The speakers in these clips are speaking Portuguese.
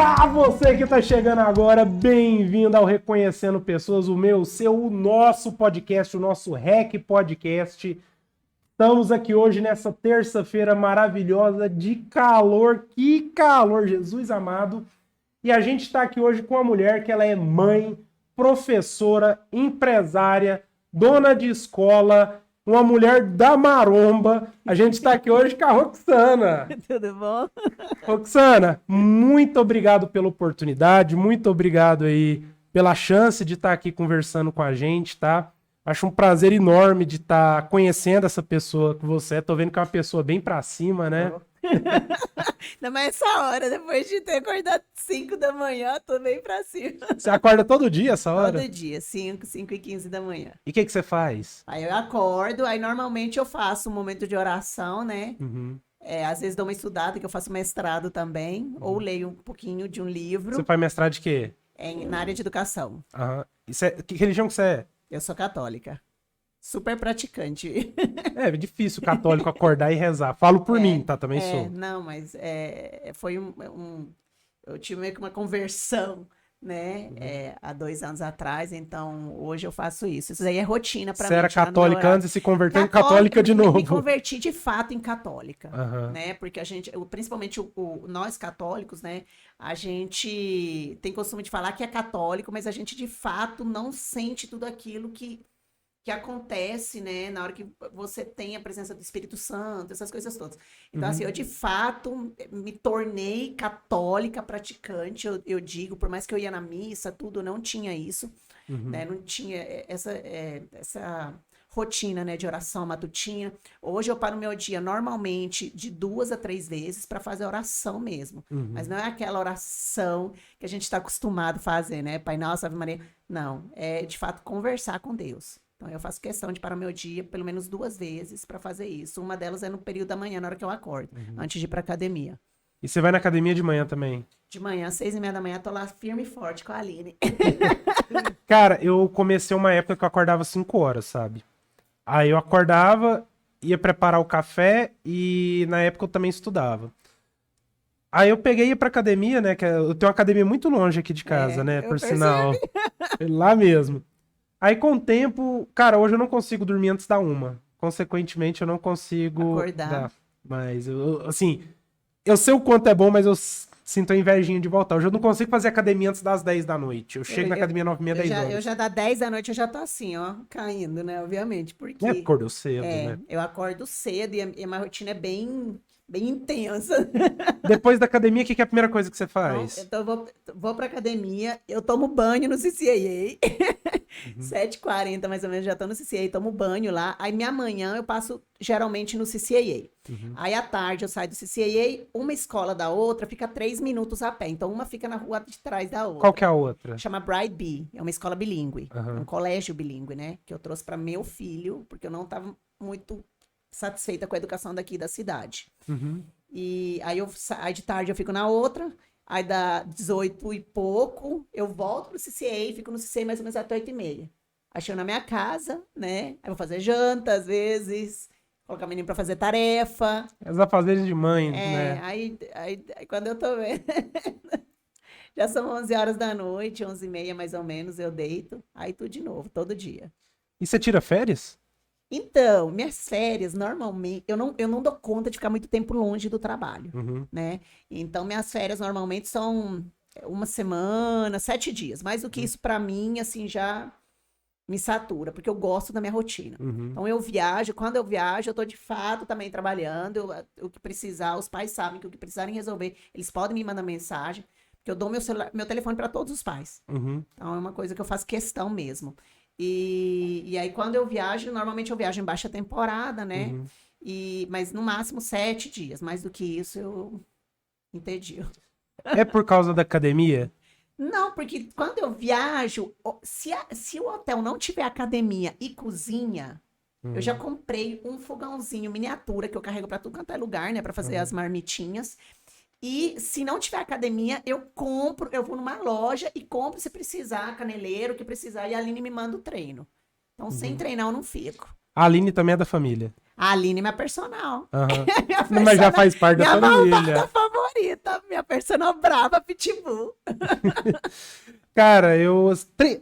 Olá, você que está chegando agora, bem-vindo ao Reconhecendo Pessoas, o meu, o seu, o nosso podcast, o nosso REC Podcast. Estamos aqui hoje nessa terça-feira maravilhosa de calor, que calor, Jesus amado. E a gente está aqui hoje com uma mulher que ela é mãe, professora, empresária, dona de escola, uma mulher da maromba. A gente está aqui hoje com a Roxana. Tudo bom? Roxana, muito obrigado pela oportunidade, muito obrigado aí pela chance de estar aqui conversando com a gente, tá? Acho um prazer enorme de estar conhecendo essa pessoa que você é. Tô vendo que é uma pessoa bem pra cima, né? Ainda mais essa hora, depois de ter acordado 5 da manhã, tô bem pra cima. Você acorda todo dia essa hora? Todo dia, 5h15 da manhã. E o que você faz? Aí eu acordo, aí normalmente eu faço um momento de oração, né? Uhum. Às vezes dou uma estudada, que eu faço mestrado também, ou leio um pouquinho de um livro Você faz mestrado de quê? na área de educação. Aham. Que religião que você é? Eu sou católica. Super praticante. É difícil católico acordar e rezar. Falo por mim, tá? Também sou. Não, mas foi eu tive meio que uma conversão, né? Há 2 anos atrás, então hoje eu faço isso. Isso aí é rotina pra mim. Você era católica antes e se converteu em católica de novo. Me converti de fato em católica, Aham. né? Porque a gente, principalmente nós católicos, né? A gente tem costume de falar que é católico, mas a gente de fato não sente tudo aquilo que acontece, né, na hora que você tem a presença do Espírito Santo, essas coisas todas. Então, assim, eu de fato me tornei católica praticante, eu digo, por mais que eu ia na missa, tudo, não tinha isso, né, não tinha essa rotina, né, de oração matutina. Hoje eu paro meu dia normalmente de 2 a 3 vezes para fazer oração mesmo, mas não é aquela oração que a gente está acostumado a fazer, né, Pai Nosso, Ave Maria, não, é de fato conversar com Deus. Então, eu faço questão de parar meu dia pelo menos 2 vezes para fazer isso. Uma delas é no período da manhã, na hora que eu acordo, antes de ir pra academia. E você vai na academia de manhã também? De manhã, 6h30 da manhã, tô lá firme e forte com a Aline. Cara, eu comecei uma época que eu acordava 5 horas, sabe? Aí eu acordava, ia preparar o café e na época eu também estudava. Aí eu peguei e ia pra academia, né? Que eu tenho uma academia muito longe aqui de casa, né? eu Por percebi. sinal. Lá mesmo. Aí com o tempo, cara, hoje eu não consigo dormir antes da 1. Consequentemente, eu não consigo Acordar. Mas, assim, eu sei o quanto é bom, mas eu sinto a invejinha de voltar. Hoje eu não consigo fazer academia antes das 10 da noite. Eu chego na academia 9h30, 10 horas. Eu já dá 10 da noite, eu já tô assim, ó, caindo, né? Obviamente, porque... Não é porque acordou cedo, né? Eu acordo cedo e a minha rotina é bem intensa. Depois da academia, o que é a primeira coisa que você faz? Então eu vou pra academia, eu tomo banho no CCAA, 7h40 mais ou menos, já tô no CCAA, tomo banho lá. Aí minha manhã eu passo geralmente no CCAA. Aí à tarde eu saio do CCAA, uma escola da outra fica 3 minutos a pé. Então uma fica na rua de trás da outra. Qual que é a outra? Chama Bright Bee, é uma escola bilíngue, um colégio bilíngue, né? Que eu trouxe para meu filho, porque eu não tava muito satisfeita com a educação daqui da cidade. E aí de tarde eu fico na outra, aí dá 18 e pouco, eu volto pro CCA, fico no CCA mais ou menos até 8h30. Aí chego na minha casa, né? Aí vou fazer janta, às vezes, colocar o menino pra fazer tarefa. Os afazeres de mãe, né? Aí quando eu tô vendo, já são 11 horas da noite, 11h30 mais ou menos, eu deito, aí tudo de novo, todo dia. E você tira férias? Então, minhas férias, normalmente, eu não dou conta de ficar muito tempo longe do trabalho, né? Então, minhas férias normalmente são 1 semana, 7 dias. Mais do que isso, pra mim, assim, já me satura, porque eu gosto da minha rotina. Então, eu viajo, quando eu viajo, eu tô de fato também trabalhando, o que precisar, os pais sabem que o que precisarem resolver, eles podem me mandar mensagem, porque eu dou meu telefone para todos os pais. Então, é uma coisa que eu faço questão mesmo. E aí, quando eu viajo, normalmente eu viajo em baixa temporada, né? Mas no máximo 7 dias. Mais do que isso, eu entedio. É por causa da academia? Não, porque quando eu viajo, se o hotel não tiver academia e cozinha, eu já comprei um fogãozinho miniatura que eu carrego para tudo quanto é lugar, né? Para fazer as marmitinhas. E se não tiver academia, eu vou numa loja e compro se precisar, caneleiro, o que precisar, e a Aline me manda o treino. Então, sem treinar, eu não fico. A Aline também é da família. A Aline é minha personal. Aham. Minha Mas já faz parte da minha família. malvada favorita. favorita, minha personal brava, Pitbull. Cara,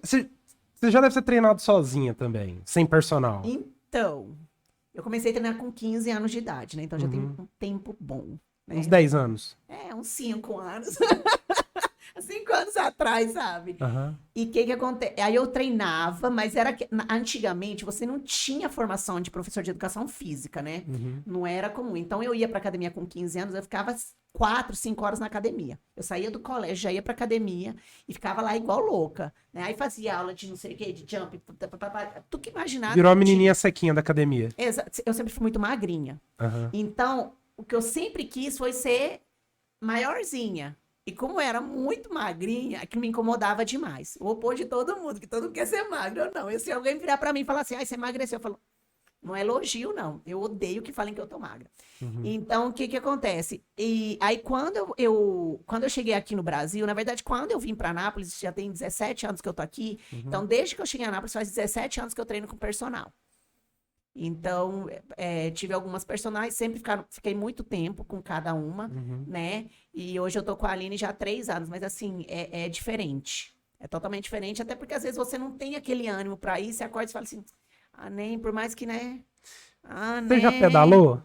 você já deve ser treinado sozinha também, sem personal. Então, eu comecei a treinar com 15 anos de idade, né? Então já tem Uhum. um tempo bom, né? Uns 10 anos. Uns 5 anos. 5 anos atrás, sabe? Aham. E o que acontece? Aí eu treinava, mas antigamente você não tinha formação de professor de educação física, né? Uhum. Não era comum. Então eu ia pra academia com 15 anos, eu ficava 4, 5 horas na academia. Eu saía do colégio, já ia pra academia e ficava lá igual louca, né? Aí fazia aula de não sei o quê, de jump, tu que imaginar. Virou a menininha sequinha da academia. Eu sempre fui muito magrinha. Aham. Então, o que eu sempre quis foi ser maiorzinha. E como eu era muito magrinha, aquilo me incomodava demais. O oposto de todo mundo, que todo mundo quer ser magro, eu não. E se alguém virar pra mim e falar assim, ai, você emagreceu, eu falo, não é elogio, não. Eu odeio que falem que eu tô magra. Uhum. Então, o que acontece? E aí, quando eu cheguei aqui no Brasil, na verdade, quando eu vim pra Anápolis, já tem 17 anos que eu tô aqui. Então, desde que eu cheguei em Anápolis, faz 17 anos que eu treino com personal. Então, tive algumas personagens, sempre fiquei muito tempo com cada uma, né? E hoje eu tô com a Aline já há 3 anos, mas assim, é diferente. É totalmente diferente, até porque às vezes você não tem aquele ânimo pra ir, você acorda e fala assim, nem, por mais que, né? Você já pedalou?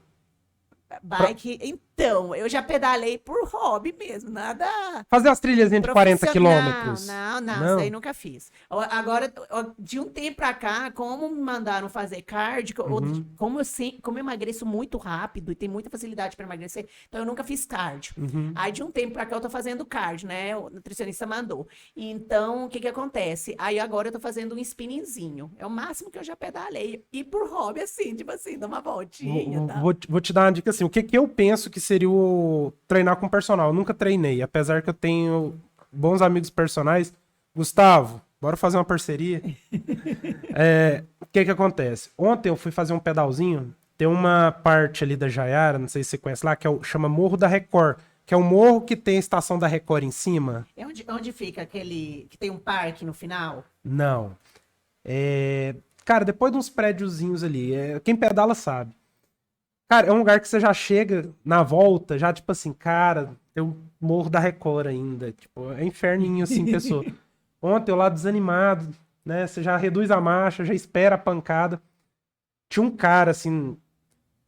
Bike, então, eu já pedalei por hobby mesmo, nada Fazer as trilhazinhas de 40 quilômetros? Não, isso aí nunca fiz. Agora, de um tempo pra cá, como me mandaram fazer cardio, como eu emagreço muito rápido e tenho muita facilidade pra emagrecer, então eu nunca fiz cardio. Aí, de um tempo pra cá, eu tô fazendo cardio, né? O nutricionista mandou. Então, o que acontece? Aí, agora eu tô fazendo um spinningzinho. É o máximo que eu já pedalei. E por hobby, assim, tipo assim, dar uma voltinha, tá? Vou te dar uma dica assim, o que eu penso que seria o treinar com personal? Eu nunca treinei, apesar que eu tenho bons amigos personais. Gustavo, bora fazer uma parceria? O que acontece? Ontem eu fui fazer um pedalzinho, tem uma parte ali da Jaiara, não sei se você conhece lá, que chama Morro da Record, que é um morro que tem a estação da Record em cima. É onde fica aquele que tem um parque no final? Não. Cara, depois de uns prédiozinhos ali, quem pedala sabe. Cara, é um lugar que você já chega na volta, já tipo assim, cara, eu morro da Record ainda. Tipo, é inferninho assim, pessoa. Ontem eu lá desanimado, né? Você já reduz a marcha, já espera a pancada. Tinha um cara, assim,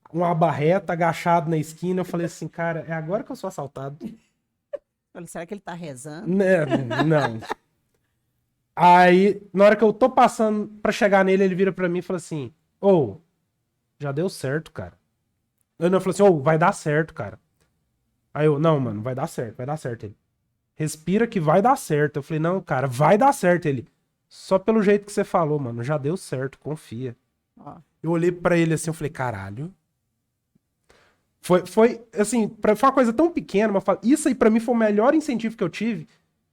com uma barreta, agachado na esquina. Eu falei assim, cara, é agora que eu sou assaltado. Falei, será que ele tá rezando? Né? Não. Aí, na hora que eu tô passando pra chegar nele, ele vira pra mim e fala assim, já deu certo, cara. Eu falei assim, vai dar certo, cara. Aí eu, não, mano, vai dar certo. Ele, respira que vai dar certo. Eu falei, não, cara, vai dar certo. Ele, só pelo jeito que você falou, mano, já deu certo, confia. Eu olhei pra ele assim, eu falei, caralho. Foi assim, foi uma coisa tão pequena, mas isso aí pra mim foi o melhor incentivo que eu tive.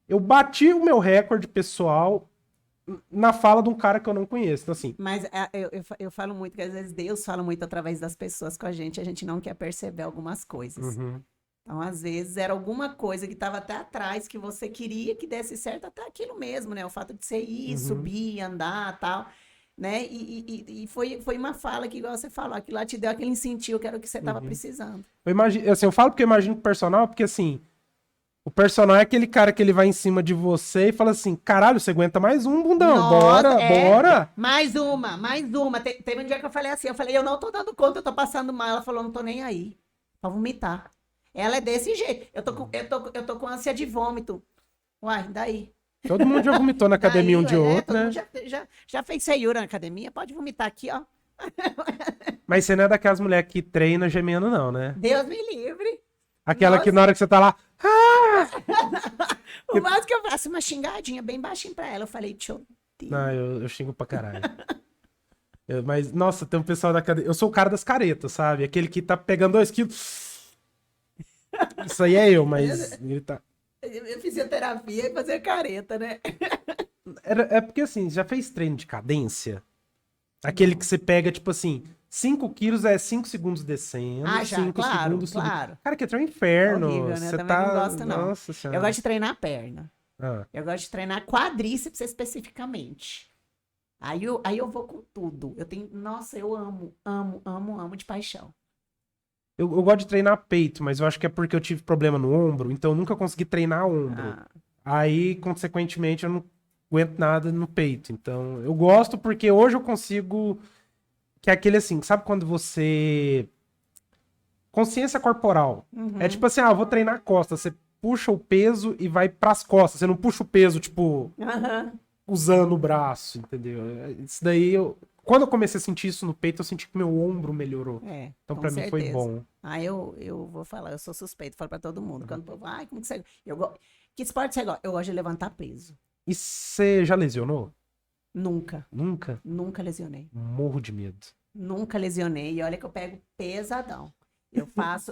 Eu bati o meu recorde pessoal na fala de um cara que eu não conheço, então, assim. Mas eu falo muito que às vezes Deus fala muito através das pessoas com a gente não quer perceber algumas coisas. Então, às vezes, era alguma coisa que estava até atrás, que você queria que desse certo, até aquilo mesmo, né? O fato de você ir, subir, andar, tal, né? E foi uma fala que, igual você falou, aquilo lá te deu aquele incentivo que era o que você estava precisando. Eu imagino, assim, eu falo porque eu imagino o personal, porque, assim, o personal é aquele cara que ele vai em cima de você e fala assim, caralho, você aguenta mais um, bundão, Nossa, bora. Mais uma. Teve um dia que eu falei assim, eu não tô dando conta, eu tô passando mal. Ela falou, não tô nem aí, pra vomitar. Ela é desse jeito. Eu tô com ânsia de vômito. Uai, daí? Todo mundo já vomitou na academia um dia ou outro, todo né? mundo já fez Seiura na academia, pode vomitar aqui, ó. Mas você não é daquelas mulheres que treina gemendo, não, né? Deus me livre. Aquela que na hora que você tá lá... O mais que eu faço uma xingadinha bem baixinho pra ela. Eu falei, tio. Não, eu xingo pra caralho. Mas, nossa, tem um pessoal da academia... Eu sou o cara das caretas, sabe? Aquele que tá pegando 2 quilos. Isso aí é eu, mas ele tá... Eu fisioterapia e fazer careta, né? É porque, assim, já fez treino de cadência? Aquele que você pega, tipo assim, 5 quilos é 5 segundos descendo, já, 5 segundos subindo. claro. Cara, que é um inferno. Horrível, né? Você Também tá... não gosto, não. Nossa senhora. Eu gosto de treinar a perna. Ah. Eu gosto de treinar quadríceps especificamente. Aí eu vou com tudo. Nossa, eu amo de paixão. Eu gosto de treinar peito, mas eu acho que é porque eu tive problema no ombro, então eu nunca consegui treinar ombro. Ah, Aí, consequentemente, eu não aguento nada no peito. Então, eu gosto porque hoje eu consigo. Que é aquele assim, sabe quando você. Consciência corporal. É uhum, tipo assim, eu vou treinar costas. Você puxa o peso e vai pras costas. Você não puxa o peso, tipo, aham. usando o braço, entendeu? Isso daí, quando eu comecei a sentir isso no peito, eu senti que meu ombro melhorou. É, Então, com pra mim, foi certeza. bom. Eu vou falar, eu sou suspeito, falo pra todo mundo. Quando o povo, ai, como que você. Que esporte você gosta? Eu gosto de levantar peso. E você já lesionou? Nunca, Nunca? nunca lesionei. Morro de medo. Nunca lesionei. E olha que eu pego pesadão.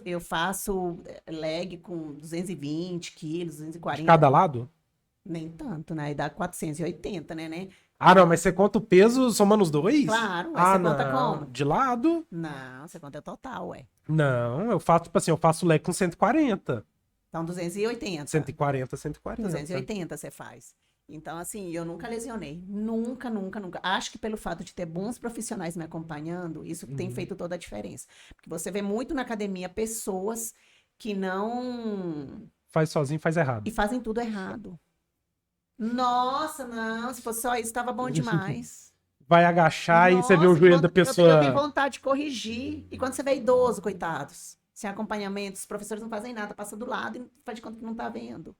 Eu faço leg com 220 quilos, De 240. cada lado? Nem tanto, né? Aí dá 480, né? Ah, não, mas você conta o peso somando os dois? Claro, aí Ah, você conta não. como? De lado? Não, você conta total, ué. Não, eu faço, tipo assim, eu faço leg com 140. Então, 280. 140, 140. 280 você faz. Então, assim, eu nunca lesionei. Nunca, nunca, nunca. Acho que pelo fato de ter bons profissionais me acompanhando, isso tem Uhum. feito toda a diferença. Porque você vê muito na academia pessoas que não. Faz sozinho, faz E errado. fazem tudo errado. Nossa, não, se fosse só isso, estava bom demais. Vai agachar e você vê o Nossa, joelho da eu tenho pessoa. vontade de corrigir. E quando você vê idoso, coitados, sem acompanhamento, os professores não fazem nada, passa do lado e faz de conta que não tá vendo.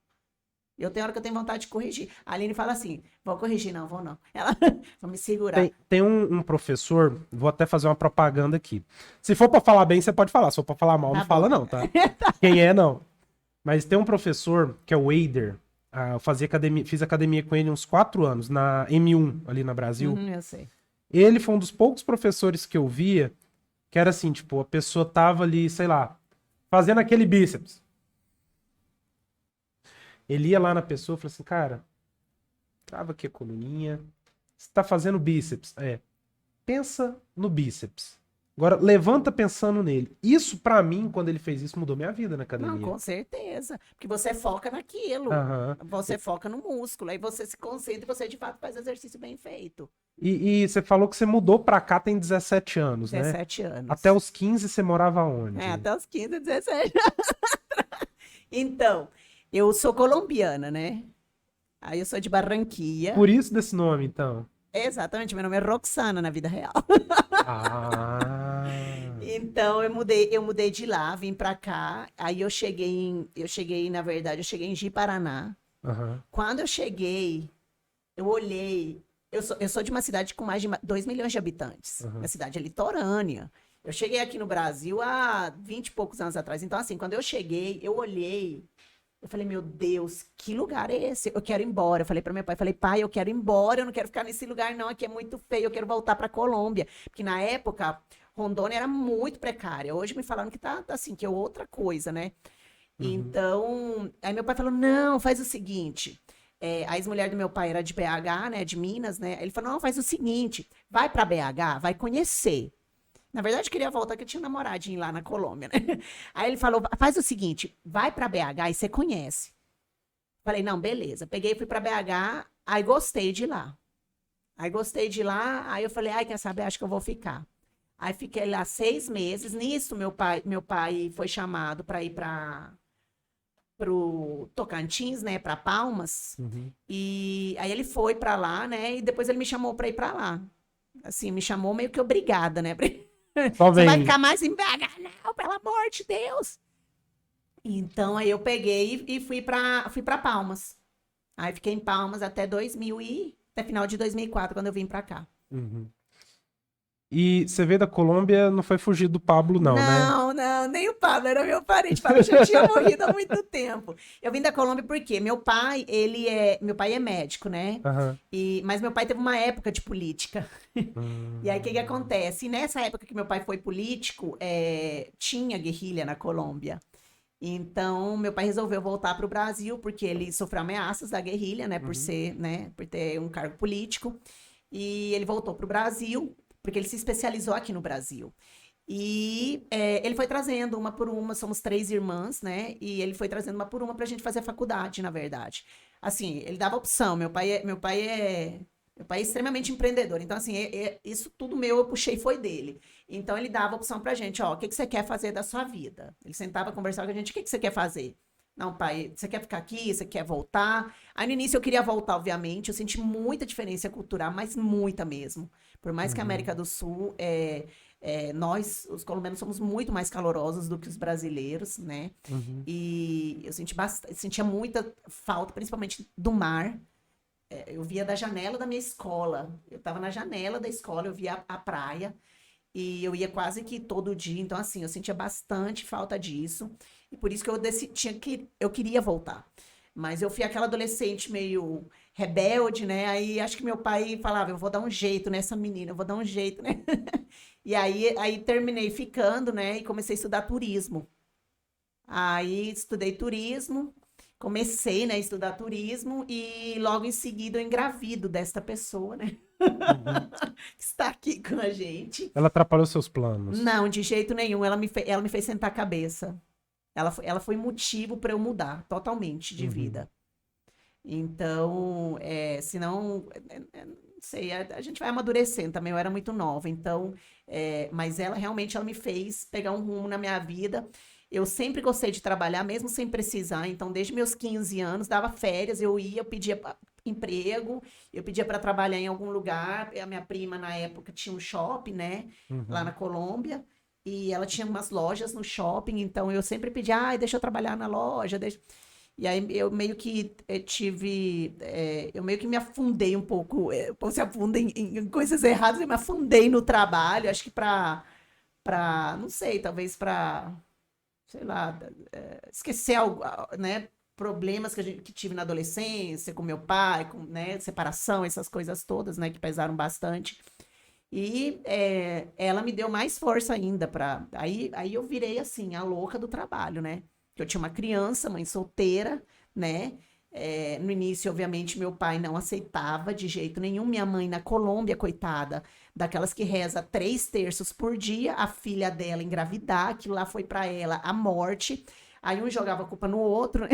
Eu tenho hora que eu tenho vontade de corrigir. A Aline fala assim: vou corrigir, não, vou não. Ela vou me segurar. Tem um professor, vou até fazer uma propaganda aqui. Se for pra falar bem, você pode falar. Se for pra falar mal, não Tá fala bom. não, tá? Quem é, não. Mas tem um professor, que é o Eider. Eu fazia academia, fiz academia com ele uns 4 anos, na M1, ali no Brasil. Eu sei. Ele foi um dos poucos professores que eu via que era assim, tipo, a pessoa tava ali, sei lá, fazendo aquele bíceps. Ele ia lá na pessoa e falou assim, cara, trava aqui a coluninha. Você tá fazendo bíceps. Pensa no bíceps. Agora, levanta pensando nele. Isso, pra mim, quando ele fez isso, mudou minha vida na Não, academia. com certeza. Porque você foca naquilo. Aham. Você foca no músculo. Aí você se concentra e você de fato faz exercício bem feito. E você falou que você mudou pra cá tem 17 anos, né? 17 Até anos. os 15 você morava onde? É, até os 15, 17. Então, eu sou colombiana, né? Aí eu sou de Barranquilla. Por isso desse nome, então. Exatamente, meu nome é Roxana na vida real. Ah. Então eu mudei de lá, vim pra cá. Aí na verdade, eu cheguei em Ji-Paraná. Aham. Quando eu cheguei, eu olhei. Eu sou de uma cidade com mais de 2 milhões de habitantes. Aham. Minha cidade é litorânea. Eu cheguei aqui no Brasil há 20 e poucos anos atrás. Então, assim, quando eu cheguei, eu olhei. Eu falei, meu Deus, que lugar é esse? Eu quero ir embora. Eu falei para meu pai, falei, pai, eu quero ir embora, eu não quero ficar nesse lugar não, aqui é muito feio, eu quero voltar para Colômbia. Porque na época, Rondônia era muito precária. Hoje me falaram que tá assim, que é outra coisa, né? Uhum. Então, aí meu pai falou, não, faz o seguinte. A ex-mulher do meu pai era de BH, né, de Minas, né? Ele falou, não, faz o seguinte, vai para BH, vai conhecer. Na verdade, eu queria voltar, que eu tinha um namoradinho lá na Colômbia, né? Aí ele falou, faz o seguinte, vai para BH e você conhece. Falei, não, beleza. Peguei, fui para BH, aí gostei de lá. Aí gostei de lá, aí eu falei, ai, quer saber, acho que eu vou ficar. Aí fiquei lá 6 meses. Nisso, meu pai foi chamado para ir para pro Tocantins, né, para Palmas. Uhum. E aí ele foi para lá, né, e depois ele me chamou para ir para lá. Assim, me chamou meio que obrigada, né? Só Você vai vem. ficar mais em BH? Não, pelo amor de Deus. Então aí eu peguei e fui para Palmas. Aí fiquei em Palmas até final de 2004, quando eu vim para cá. Uhum. E você veio da Colômbia, não foi fugir do Pablo, não, né? Não, não, nem o Pablo era meu parente. O Pablo já tinha morrido há muito tempo. Eu vim da Colômbia porque meu pai é médico, né? Aham. Mas meu pai teve uma época de política. E aí o que Hum. acontece? E nessa época que meu pai foi político, tinha guerrilha na Colômbia. Então, meu pai resolveu voltar para o Brasil porque ele sofreu ameaças da guerrilha, né, Uhum. por ter um cargo político. E ele voltou para o Brasil porque ele se especializou aqui no Brasil. E ele foi trazendo uma por uma, somos 3 irmãs, né? E ele foi trazendo uma por uma para a gente fazer a faculdade, na verdade. Assim, ele dava opção. Meu pai é Meu pai é extremamente empreendedor. Então, assim, isso tudo meu eu puxei foi dele. Então, ele dava a opção pra gente, ó, o que que você quer fazer da sua vida? Ele sentava, conversava com a gente, o que que você quer fazer? Não, pai, você quer ficar aqui? Você quer voltar? Aí, no início, eu queria voltar, obviamente. Eu senti muita diferença cultural, mas muita mesmo. Por mais que a América do Sul, nós, os colombianos, somos muito mais calorosos do que os brasileiros, né? Uhum. E eu sentia muita falta, principalmente do mar. Eu via da janela da minha escola. Eu estava na janela da escola, eu via a praia. E eu ia quase que todo dia. Então, assim, eu sentia bastante falta disso. E por isso que eu decidi que eu queria voltar. Mas eu fui aquela adolescente meio rebelde, né? Aí acho que meu pai falava, eu vou dar um jeito nessa menina, eu vou dar um jeito, né? E aí terminei ficando, né? E comecei a estudar turismo. Aí estudei turismo, comecei, né, a estudar turismo e logo em seguida eu engravido desta pessoa, né? Uhum. Que está aqui com a gente. Ela atrapalhou seus planos. Não, de jeito nenhum. Ela me fez sentar a cabeça. Ela foi motivo para eu mudar totalmente de Uhum. vida. Então, senão, não sei, a gente vai amadurecendo também. Eu era muito nova, então, mas ela realmente ela me fez pegar um rumo na minha vida. Eu sempre gostei de trabalhar, mesmo sem precisar. Então, desde meus 15 anos, dava férias, eu pedia emprego, eu pedia para trabalhar em algum lugar. A minha prima, na época, tinha um shopping, né, lá na Uhum. Colômbia. E ela tinha umas lojas no shopping, então eu sempre pedia, ai, deixa eu trabalhar na loja, deixa. E aí eu meio que eu meio que me afundei um pouco, o povo se afunda em coisas erradas, eu me afundei no trabalho, acho que não sei, talvez para, sei lá, esquecer algo, né, problemas que tive na adolescência com meu pai, com, né, separação, essas coisas todas, né, que pesaram bastante. E ela me deu mais força ainda para. Aí eu virei assim, a louca do trabalho, né? Eu tinha uma criança, mãe solteira, né? No início, obviamente, meu pai não aceitava de jeito nenhum. Minha mãe na Colômbia, coitada, daquelas que reza 3 terços por dia, a filha dela engravidar, aquilo lá foi para ela a morte. Aí um jogava a culpa no outro, né?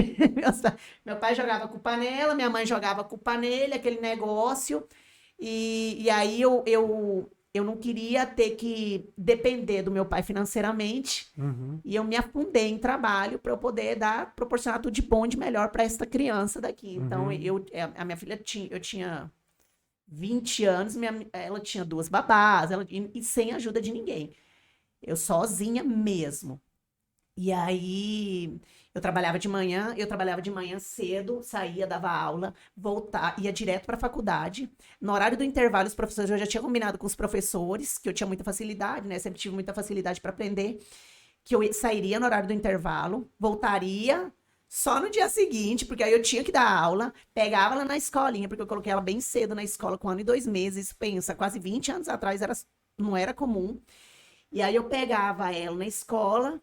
Meu pai jogava a culpa nela, minha mãe jogava a culpa nele, aquele negócio. E aí eu não queria ter que depender do meu pai financeiramente. Uhum. E eu me afundei em trabalho para eu poder proporcionar tudo de bom e de melhor para esta criança daqui. Então, Uhum. a minha filha eu tinha 20 anos, ela tinha 2 babás, e sem ajuda de ninguém. Eu sozinha mesmo. E aí eu trabalhava de manhã cedo, saía, dava aula, ia direto para a faculdade. No horário do intervalo, os professores, eu já tinha combinado com os professores, que eu tinha muita facilidade, né? Sempre tive muita facilidade para aprender, que eu sairia no horário do intervalo, voltaria só no dia seguinte, porque aí eu tinha que dar aula, pegava ela na escolinha, porque eu coloquei ela bem cedo na escola, com 1 ano e 2 meses, pensa, quase 20 anos atrás não era comum. E aí eu pegava ela na escola,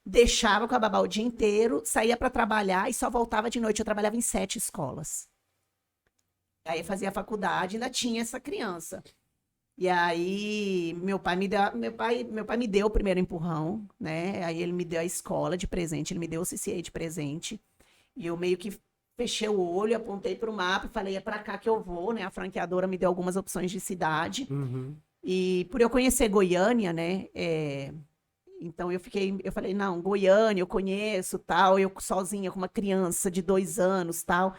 deixava com a babá o dia inteiro, saía para trabalhar e só voltava de noite. Eu trabalhava em 7 escolas. Aí eu fazia a faculdade, ainda tinha essa criança. E aí meu pai me deu o primeiro empurrão, né? Aí ele me deu a escola de presente, ele me deu o CCA de presente. E eu meio que fechei o olho, apontei para o mapa e falei, é para cá que eu vou, né? A franqueadora me deu algumas opções de cidade. Uhum. E por eu conhecer Goiânia, né? Então eu falei, não, Goiânia, eu conheço, tal, eu sozinha com uma criança de 2 anos, tal.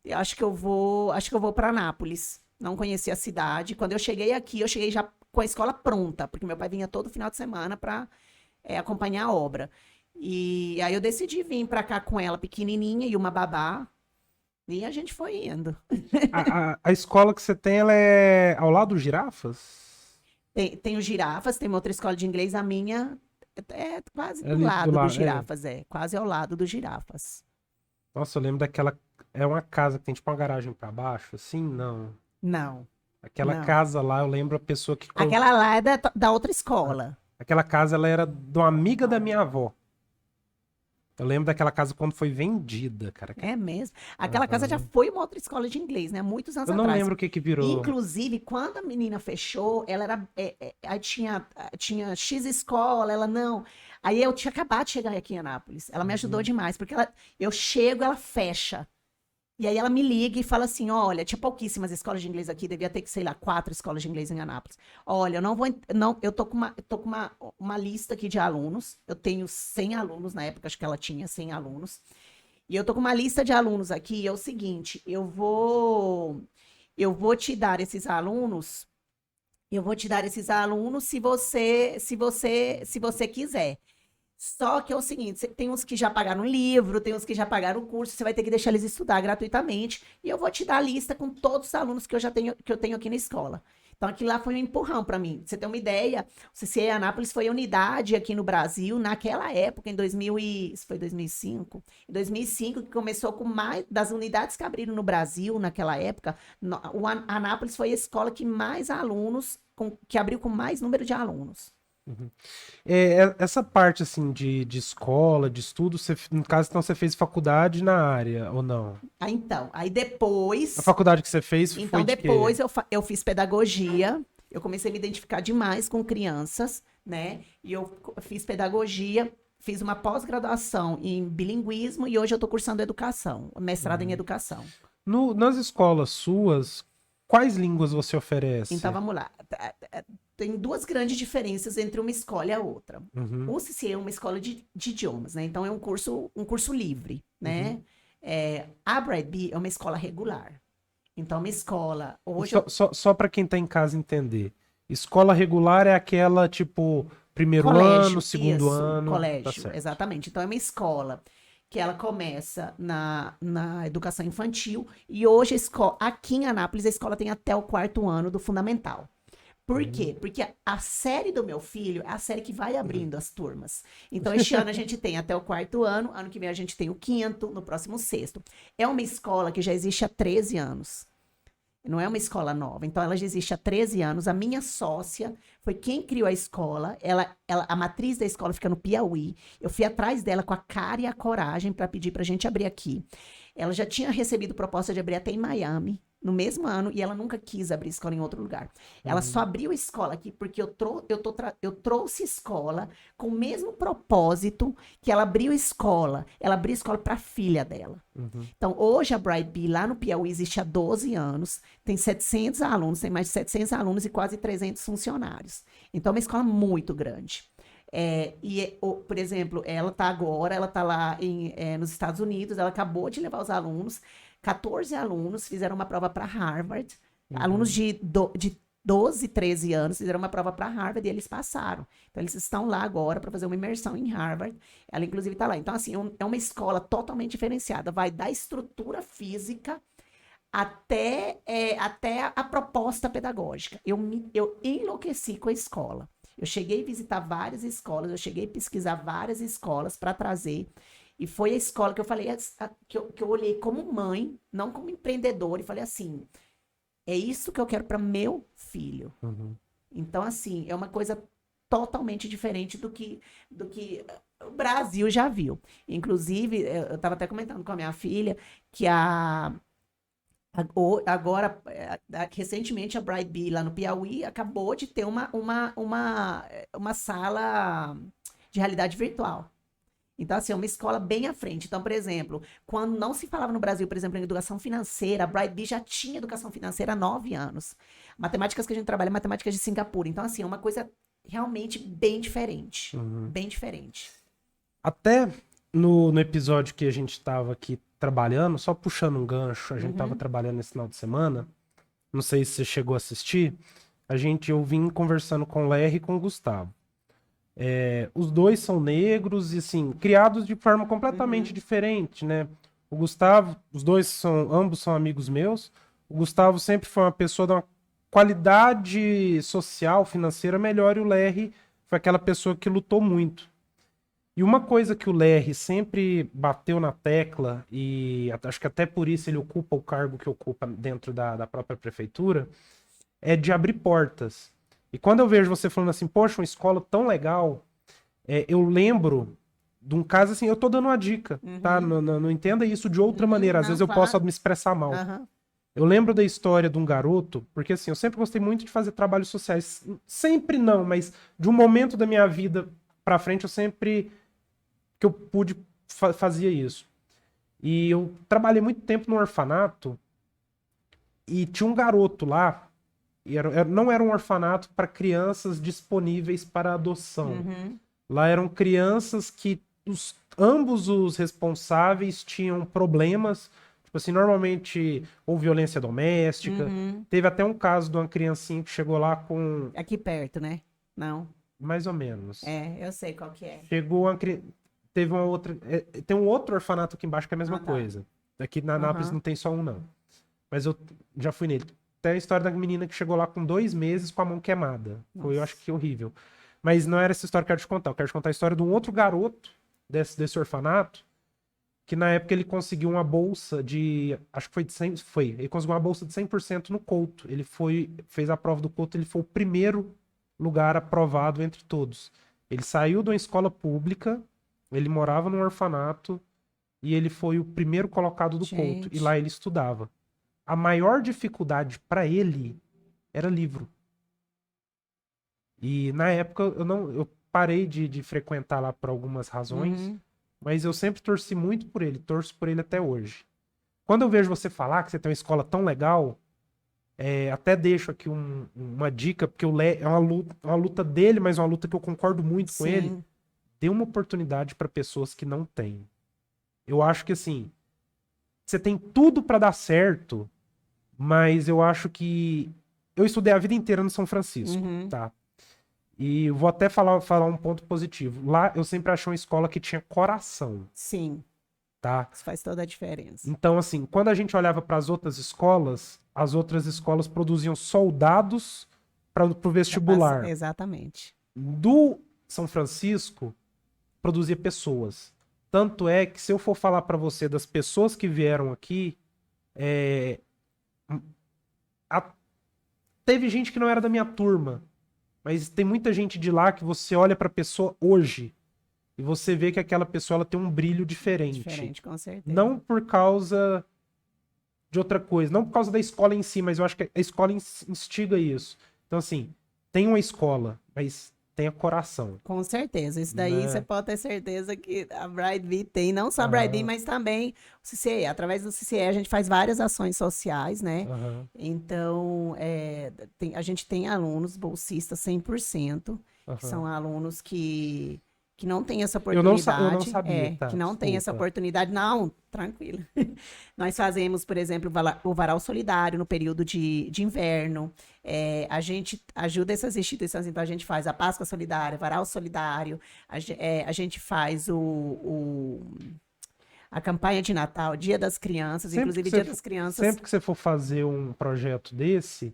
Eu acho que eu vou para Anápolis. Não conhecia a cidade. Quando eu cheguei aqui, eu cheguei já com a escola pronta, porque meu pai vinha todo final de semana para acompanhar a obra. E aí eu decidi vir para cá com ela pequenininha e uma babá, e a gente foi indo. A escola que você tem, ela é ao lado dos girafas? Tem os girafas, tem uma outra escola de inglês, a minha é quase É do ali do lado dos lado. É. girafas, quase ao lado dos girafas. Nossa, eu lembro daquela. É uma casa que tem tipo uma garagem pra baixo? Assim, não. Não, Aquela não. casa lá, eu lembro a pessoa que. Aquela lá é da outra escola. Aquela casa, ela era de uma amiga da minha avó. Eu lembro daquela casa quando foi vendida, cara. É mesmo. Aquela casa já Aham. foi uma outra escola de inglês, né? Muitos anos Eu não atrás. lembro o que que virou. Inclusive, quando a menina fechou, ela era. Aí tinha X escola, ela não. Aí eu tinha acabado de chegar aqui em Anápolis. Ela me ajudou Uhum. demais, porque eu chego, ela fecha. E aí ela me liga e fala assim, olha, tinha pouquíssimas escolas de inglês aqui, devia ter que, sei lá, 4 escolas de inglês em Anápolis. Olha, eu não vou, não, eu tô com uma lista aqui de alunos, eu tenho 100 alunos, na época acho que ela tinha 100 alunos, e eu tô com uma lista de alunos aqui, e é o seguinte, eu vou te dar esses alunos, se você quiser. Só que é o seguinte, tem uns que já pagaram o livro, tem uns que já pagaram o curso, você vai ter que deixar eles estudar gratuitamente, e eu vou te dar a lista com todos os alunos que eu tenho aqui na escola. Então, aquilo lá foi um empurrão para mim. Pra você ter uma ideia, o CCE Anápolis foi a unidade aqui no Brasil, naquela época, em 2000 isso foi 2005? Em 2005, que começou com mais, das unidades que abriram no Brasil, naquela época, o Anápolis foi a escola que mais alunos, que abriu com mais número de alunos. Uhum. Essa parte, assim, de escola, de estudo, no caso, então, você fez faculdade na área, ou não? Então, aí depois. A faculdade que você fez Então, foi de quê? depois eu fiz pedagogia, eu comecei a me identificar demais com crianças, né? E eu fiz pedagogia, fiz uma pós-graduação em bilinguismo e hoje eu estou cursando educação, mestrado em educação. Nas escolas suas, quais línguas você oferece? Então, vamos lá. Tem duas grandes diferenças entre uma escola e a outra. Uhum. O CCE é uma escola de idiomas, né? Então, é um curso livre, né? A Bright Bee é uma escola regular. Então, uma escola. Hoje Só para quem tá em casa entender. Escola regular é aquela, tipo, primeiro colégio, ano, segundo isso, ano. Tá colégio, certo. exatamente. Então, é uma escola que ela começa na educação infantil e hoje aqui em Anápolis a escola tem até o 4º ano do fundamental. Por quê? Porque a série do meu filho é a série que vai abrindo as turmas. Então, este ano a gente tem até o 4º ano, ano que vem a gente tem o 5º, no próximo o 6º. É uma escola que já existe há 13 anos. Não é uma escola nova. Então, ela já existe há 13 anos. A minha sócia foi quem criou a escola. A matriz da escola fica no Piauí. Eu fui atrás dela com a cara e a coragem para pedir para a gente abrir aqui. Ela já tinha recebido proposta de abrir até em Miami, no mesmo ano, e ela nunca quis abrir escola em outro lugar. Ela só abriu escola aqui porque eu trouxe escola com o mesmo propósito que ela abriu escola. Ela abriu escola para a filha dela. Então, hoje a Bright Bee lá no Piauí existe há 12 anos, tem 700 alunos, tem mais de 700 alunos e quase 300 funcionários. Então, é uma escola muito grande. Por exemplo, ela está lá nos Estados Unidos, ela acabou de levar os alunos, 14 alunos fizeram uma prova para Harvard, alunos de 12, 13 anos fizeram uma prova para Harvard e eles passaram. Então, eles estão lá agora para fazer uma imersão em Harvard. Ela, inclusive, está lá. Então, assim, é uma escola totalmente diferenciada. Vai da estrutura física até a proposta pedagógica. Eu enlouqueci com a escola. Eu cheguei a visitar várias escolas, eu cheguei a pesquisar várias escolas para trazer. E foi a escola que eu falei, que eu olhei como mãe, não como empreendedora, e falei assim, é isso que eu quero para meu filho. Então, assim, é uma coisa totalmente diferente do que o Brasil já viu. Inclusive, eu estava até comentando com a minha filha que agora, recentemente, a Bright Bee lá no Piauí acabou de ter uma sala de realidade virtual. Então, assim, é uma escola bem à frente. Então, por exemplo, quando não se falava no Brasil, por exemplo, em educação financeira, a Bright Bee já tinha educação financeira há 9 anos. Matemáticas que a gente trabalha é matemáticas de Singapura. Então, assim, é uma coisa realmente bem diferente. Bem diferente. Até no episódio que a gente estava aqui trabalhando, só puxando um gancho, a gente estava trabalhando esse final de semana, não sei se você chegou a assistir, eu vim conversando com o Larry e com o Gustavo. Os dois são negros e, assim, criados de forma completamente diferente, né? O Gustavo, ambos são amigos meus. O Gustavo sempre foi uma pessoa de uma qualidade social, financeira melhor, e o Larry foi aquela pessoa que lutou muito. E uma coisa que o Larry sempre bateu na tecla, e acho que até por isso ele ocupa o cargo que ocupa dentro da própria prefeitura, é de abrir portas. E quando eu vejo você falando assim, poxa, uma escola tão legal, eu lembro de um caso assim, eu tô dando uma dica, tá? Não entenda isso de outra maneira, às vezes eu posso me expressar mal. Eu lembro da história de um garoto, porque assim, eu sempre gostei muito de fazer trabalhos sociais, sempre não, mas de um momento da minha vida pra frente, eu sempre que eu pude fazia isso. E eu trabalhei muito tempo no orfanato e tinha um garoto lá, e não era um orfanato para crianças disponíveis para adoção. Uhum. Lá eram crianças que ambos os responsáveis tinham problemas, tipo assim, normalmente ou violência doméstica. Uhum. Teve até um caso de uma criancinha que chegou lá com Aqui perto, né? Não. mais ou menos. É, eu sei qual que é. Chegou uma teve uma outra, tem um outro orfanato aqui embaixo que é a mesma Ah, tá. coisa. Aqui na Nápoles Aham. não tem só um não, mas eu já fui nele. Tem a história da menina que chegou lá com 2 meses com a mão queimada. Foi, eu acho Nossa. que horrível. Mas não era essa história que eu quero te contar. Eu quero te contar a história de um outro garoto desse orfanato, que na época ele conseguiu uma bolsa de, acho que foi de 100, ele conseguiu uma bolsa de 100% no Couto. Ele fez a prova do Couto, ele foi o primeiro lugar aprovado entre todos. Ele saiu de uma escola pública, ele morava num orfanato e ele foi o primeiro colocado do Couto. E Gente. lá ele estudava. A maior dificuldade para ele era livro. E na época eu parei de frequentar lá por algumas razões, Uhum. mas eu sempre torci muito por ele, torço por ele até hoje. Quando eu vejo você falar que você tem uma escola tão legal, até deixo aqui uma dica, porque é uma luta dele, mas uma luta que eu concordo muito com ele. Sim. Dê uma oportunidade para pessoas que não têm. Eu acho que assim, você tem tudo para dar certo, mas eu acho que eu estudei a vida inteira no São Francisco, Uhum. tá? E vou até falar um ponto positivo. Lá eu sempre achei uma escola que tinha coração, Sim. tá? Isso faz toda a diferença. Então, assim, quando a gente olhava para as outras escolas produziam soldados para o vestibular. Exatamente. Do São Francisco, produzia pessoas. Tanto é que, se eu for falar para você das pessoas que vieram aqui, é, a- teve gente que não era da minha turma, mas tem muita gente de lá que você olha para a pessoa hoje e você vê que aquela pessoa ela tem um brilho diferente. Diferente, com certeza. Não por causa de outra coisa, não por causa da escola em si, mas eu acho que a escola instiga isso. Então, assim, tem uma escola, mas tenha coração, Com certeza. Isso daí você né? pode ter certeza que a Bright Bee tem, não só a Bright Bee, Aham, mas também o CCE. Através do CCE a gente faz várias ações sociais, né? aham, Então, a gente tem alunos bolsistas 100%, que aham. são alunos que não têm essa Eu não oportunidade, sabia, tá? que não têm essa Desculpa. oportunidade. Não, tranquilo. Nós fazemos, por exemplo, o Varal Solidário no período de inverno. A gente ajuda essas instituições, então a gente faz a Páscoa Solidária, Varal Solidário, a gente faz a campanha de Natal, Dia das Crianças, Sempre que inclusive você, Dia das Crianças. sempre que você for fazer um projeto desse,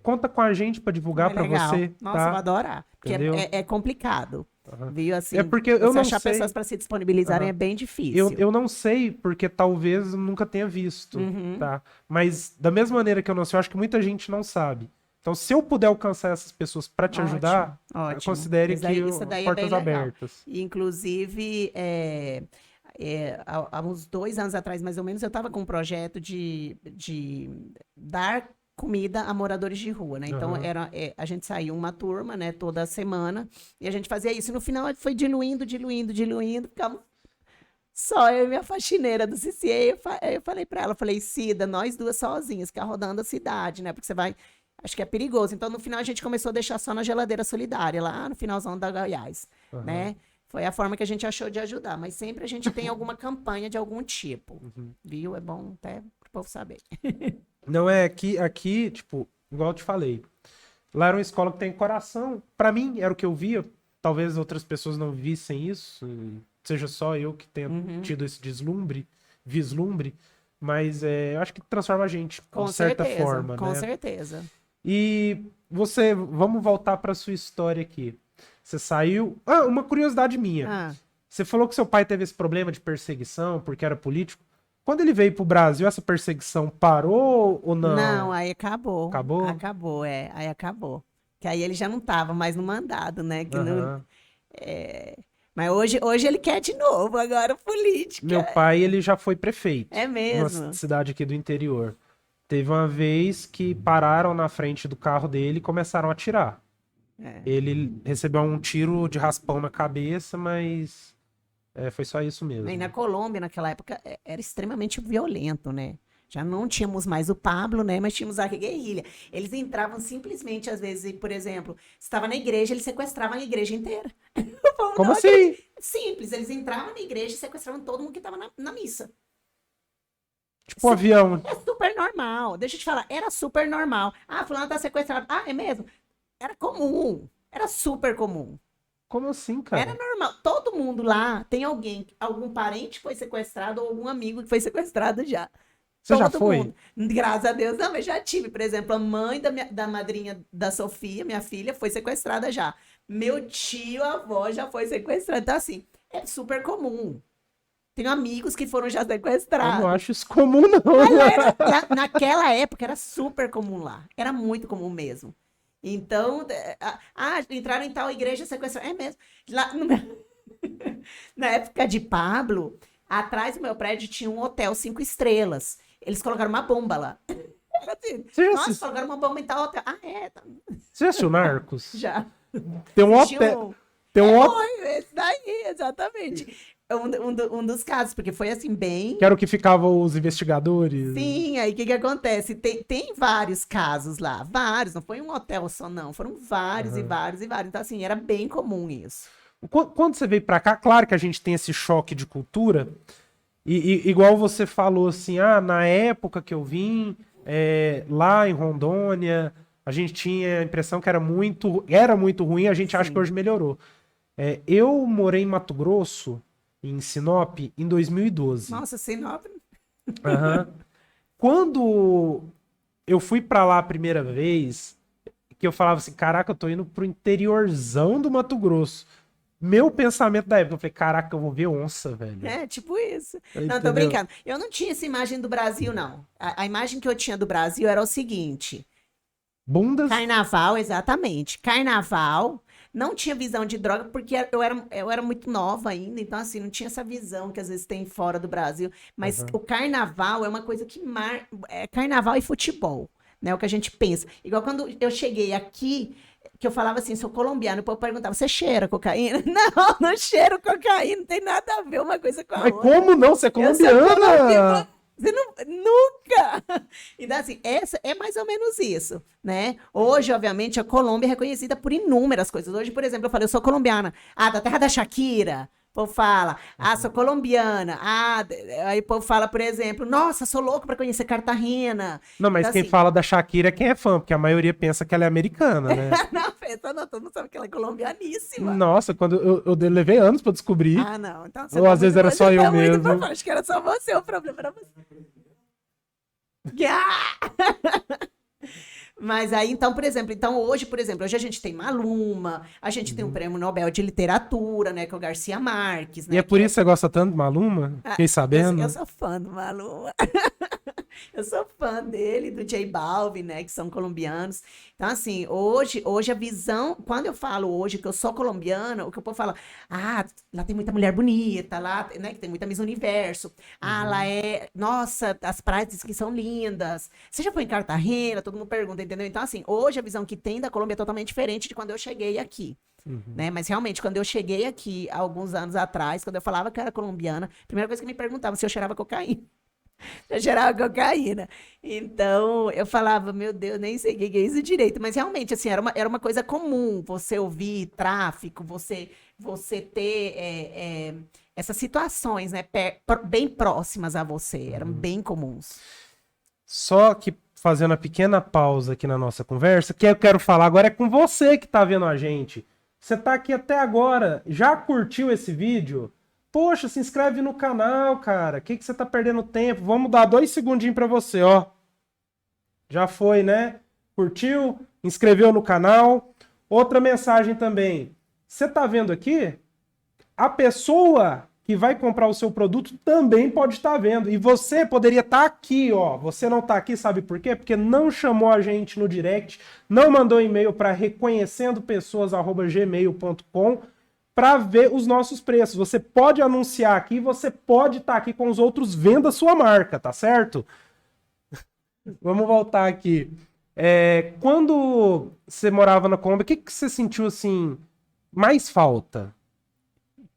conta com a gente para Ah, divulgar é para legal. você, Nossa, eu vou tá? adorar. Porque Entendeu? é complicado. Aham. Viu? É Assim, porque eu você não achar pessoas sei. para se disponibilizarem é Aham. bem Eu, difícil. eu não sei, porque talvez eu nunca tenha visto, Uhum. tá? Mas da mesma maneira que eu não sei, eu acho que muita gente não sabe. Então, se eu puder alcançar essas pessoas para te Ótimo, ajudar, ótimo. considere Isso que daí, isso daí é bem portas legal. abertas. E, inclusive, há uns 2 anos atrás, mais ou menos, eu estava com um projeto de dar comida a moradores de rua, né? Então, Aham. a gente saiu uma turma, né, toda semana, e a gente fazia isso. E no final foi diluindo, diluindo, diluindo, ficamos só eu e minha faxineira do CCA. Eu falei para ela, eu falei, Cida, nós duas sozinhas, ficar rodando a cidade, né? Porque você vai. Acho que é perigoso. Então, no final, a gente começou a deixar só na geladeira solidária, lá no finalzão da Goiás, Aham. né? Foi a forma que a gente achou de ajudar. Mas sempre a gente tem alguma campanha de algum tipo, Uhum. viu? É bom até pro povo saber. Não é aqui, tipo, igual eu te falei. Lá era uma escola que tem coração. Pra mim, era o que eu via. Talvez outras pessoas não vissem isso. Seja só eu que tenha Uhum. tido esse vislumbre. Mas eu acho que transforma a gente, Com de certa certeza, forma, com né? certeza. E vamos voltar pra sua história aqui. Você saiu. Ah, uma curiosidade minha. Ah, Você falou que seu pai teve esse problema de perseguição porque era político. Quando ele veio pro Brasil, essa perseguição parou ou não, não? aí acabou. Acabou? Acabou, aí acabou. Que aí ele já não tava mais no mandado, né? Que não, Aham. mas hoje ele quer de novo, agora Meu política. pai, ele já foi prefeito É numa mesmo. cidade aqui do interior. Teve uma vez que pararam na frente do carro dele e começaram a atirar. É. Ele recebeu um tiro de raspão na cabeça, mas Foi só isso mesmo. E na Colômbia, naquela época, era extremamente violento, né? Já não tínhamos mais o Pablo, né? Mas tínhamos a guerrilha. Eles entravam simplesmente, às vezes, por exemplo, estava na igreja, eles sequestravam a igreja inteira. Como assim? Simples, eles entravam na igreja e sequestravam todo mundo que estava na missa. Tipo um avião. É super normal. Deixa eu te falar, era super normal. Ah, fulano tá sequestrado. Ah, é mesmo? Era comum. Era super comum. Como assim, cara? Era normal. Todo mundo lá tem algum parente que foi sequestrado ou algum amigo que foi sequestrado já. Você Todo já foi? mundo. Graças a Deus, não, mas já tive. Por exemplo, a mãe da madrinha da Sofia, minha filha, foi sequestrada já. Meu tio, a avó já foi sequestrada. Então, assim, é super comum. Tenho amigos que foram já sequestrados. Eu não acho isso comum, não. Naquela época era super comum lá. Era muito comum mesmo. Então, entraram em tal igreja sequestraram. É mesmo. Lá, na época de Pablo, atrás do meu prédio tinha um hotel 5 estrelas. Eles colocaram uma bomba lá. Nossa, colocaram uma bomba em tal hotel. Ah, é. Tá. Você já assistiu Narcos? Já. Tem um hotel. Tem um hotel. Esse daí, exatamente. Um dos casos, porque foi assim, bem. Que era o que ficavam os investigadores. Sim, aí o que acontece? Tem vários casos lá. Vários, não foi um hotel só, não. Foram vários e vários e vários. Então, assim, era bem comum isso. Quando você veio pra cá, claro que a gente tem esse choque de cultura. E igual você falou assim, na época que eu vim, lá em Rondônia, a gente tinha a impressão que era muito ruim, a gente acha que hoje melhorou. Eu morei em Mato Grosso, em Sinop, em 2012. Nossa, Sinop. Quando eu fui pra lá a primeira vez, que eu falava assim, caraca, eu tô indo pro interiorzão do Mato Grosso. Meu pensamento da época, eu falei, caraca, eu vou ver onça, velho. É, tipo isso. Não, Entendeu? tô brincando. Eu não tinha essa imagem do Brasil, não. A imagem que eu tinha do Brasil era o seguinte. Bundas. Carnaval, exatamente. Carnaval. Não tinha visão de droga, porque eu era muito nova ainda, então, assim, não tinha essa visão que às vezes tem fora do Brasil. Mas o carnaval é uma coisa que é carnaval e futebol, né? O que a gente pensa. Igual quando eu cheguei aqui, que eu falava assim, sou colombiano, o povo perguntava, você cheira cocaína? Não, não cheiro cocaína, não tem nada a ver uma coisa com a outra. Mas como não? Você é colombiana? Você nunca! Então, assim, essa é mais ou menos isso, né? Hoje, obviamente, a Colômbia é reconhecida por inúmeras coisas. Hoje, por exemplo, eu falei, eu sou colombiana. Da terra da Shakira. O povo fala, sou colombiana. Aí o povo fala, por exemplo, nossa, sou louco pra conhecer Cartagena. Não, mas então, quem assim, fala da Shakira é quem é fã, porque a maioria pensa que ela é americana, né? não, pensa, não, todo mundo sabe que ela é colombianíssima. Nossa, quando eu levei anos pra descobrir. Não, então ou às vezes era só eu mesmo. Acho que era só você, o problema era você. Mas aí, então, por exemplo, hoje a gente tem Maluma, a gente tem o Prêmio Nobel de Literatura, né, que é o Garcia Marques, né? E é por isso que você gosta tanto de Maluma? Fiquei sabendo. Eu sou fã do Maluma. Eu sou fã dele, do J Balvin, né, que são colombianos. Então, assim, hoje a visão, quando eu falo hoje que eu sou colombiana, o que o povo fala, lá tem muita mulher bonita, lá, né, que tem muita Miss Universo. Lá nossa, as praias que são lindas. Você já foi em Cartagena? Todo mundo pergunta, entendeu? Então, assim, hoje a visão que tem da Colômbia é totalmente diferente de quando eu cheguei aqui. Né? Mas realmente, quando eu cheguei aqui, há alguns anos atrás, quando eu falava que era colombiana, a primeira coisa que me perguntavam se eu cheirava cocaína. Eu cheirava cocaína. Então, eu falava, meu Deus, nem sei o que é isso direito. Mas realmente, assim, era uma coisa comum você ouvir tráfico, você ter essas situações, né, bem próximas a você. Eram bem comuns. Só que fazendo uma pequena pausa aqui na nossa conversa, que eu quero falar agora é com você que tá vendo a gente. Você tá aqui até agora, já curtiu esse vídeo? Poxa, se inscreve no canal, cara. O que você tá perdendo tempo? Vamos dar 2 segundinhos pra você, ó. Já foi, né? Curtiu? Inscreveu no canal? Outra mensagem também. Você tá vendo aqui? A pessoa que vai comprar o seu produto também pode estar vendo. E você poderia estar aqui, ó. Você não tá aqui, sabe por quê? Porque não chamou a gente no direct, não mandou e-mail para reconhecendopessoas@gmail.com para ver os nossos preços. Você pode anunciar aqui, você pode estar aqui com os outros vendo a sua marca, tá certo? Vamos voltar aqui. Quando você morava na Colômbia, o que você sentiu assim mais falta?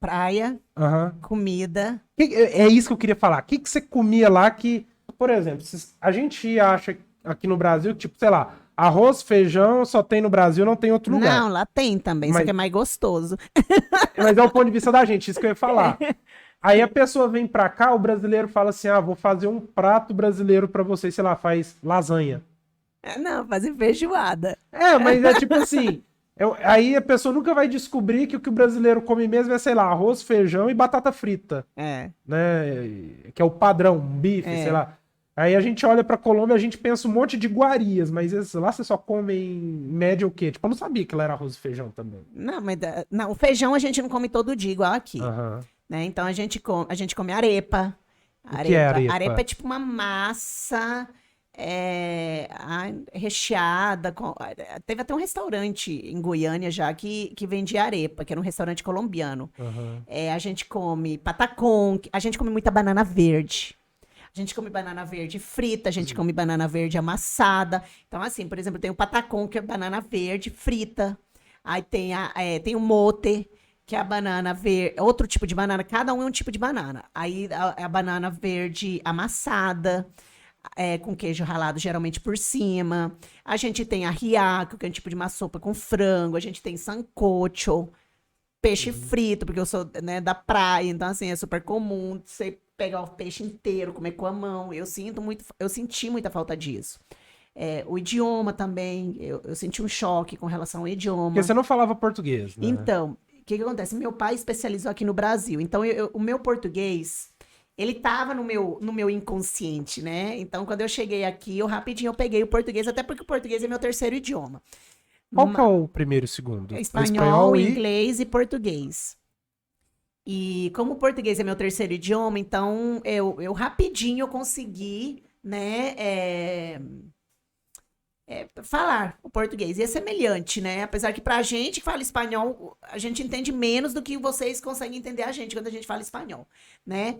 praia, Aham. comida. É isso que eu queria falar. O que você comia lá que, por exemplo, a gente acha aqui no Brasil que, tipo, sei lá, arroz, feijão só tem no Brasil, não tem em outro lugar. Não, lá tem também, só Mas, que é mais gostoso. mas é o ponto de vista da gente, isso que eu ia falar. Aí a pessoa vem pra cá, o brasileiro fala assim: ah, vou fazer um prato brasileiro pra vocês, sei lá, faz lasanha. Não, fazer feijoada. É, mas é tipo assim. Aí a pessoa nunca vai descobrir que o brasileiro come mesmo é, sei lá, arroz, feijão e batata frita, É, né? Que é o padrão, um bife, sei é. lá. Aí a gente olha pra Colômbia, a gente pensa um monte de iguarias, mas lá você só come em média o quê? Tipo, eu não sabia que lá era arroz e feijão também. Não, mas não, o feijão a gente não come todo dia, igual aqui. Aham. Né? Então a gente come arepa. O que é Arepa arepa? é tipo uma massa recheada. Teve até um restaurante em Goiânia já que vendia arepa, que era um restaurante colombiano. Aham. A gente come patacão, a gente come muita banana verde. A gente come banana verde frita, a gente come banana verde amassada. Então, assim, por exemplo, tem o patacão, que é banana verde frita. Aí tem o mote, que é a banana verde, outro tipo de banana, cada um é um tipo de banana. Aí a banana verde amassada, com queijo ralado geralmente por cima. A gente tem arriaco, que é um tipo de uma sopa com frango. A gente tem sancocho, peixe frito, porque eu sou, né, da praia, então assim, é super comum você pegar o peixe inteiro, comer com a mão. Eu senti muita falta disso. O idioma também, eu senti um choque com relação ao Porque idioma. você não falava português, né? Então, o que acontece? Meu pai especializou aqui no Brasil. Então, o meu português, ele estava no meu inconsciente, né? Então, quando eu cheguei aqui, rapidinho eu peguei o português, até porque o português é meu terceiro idioma. Qual que é o primeiro e o segundo? Espanhol, inglês e português. E como o português é meu terceiro idioma, então eu rapidinho eu consegui, né, falar o português. E é semelhante, né? Apesar que pra gente que fala espanhol, a gente entende menos do que vocês conseguem entender a gente quando a gente fala espanhol, né?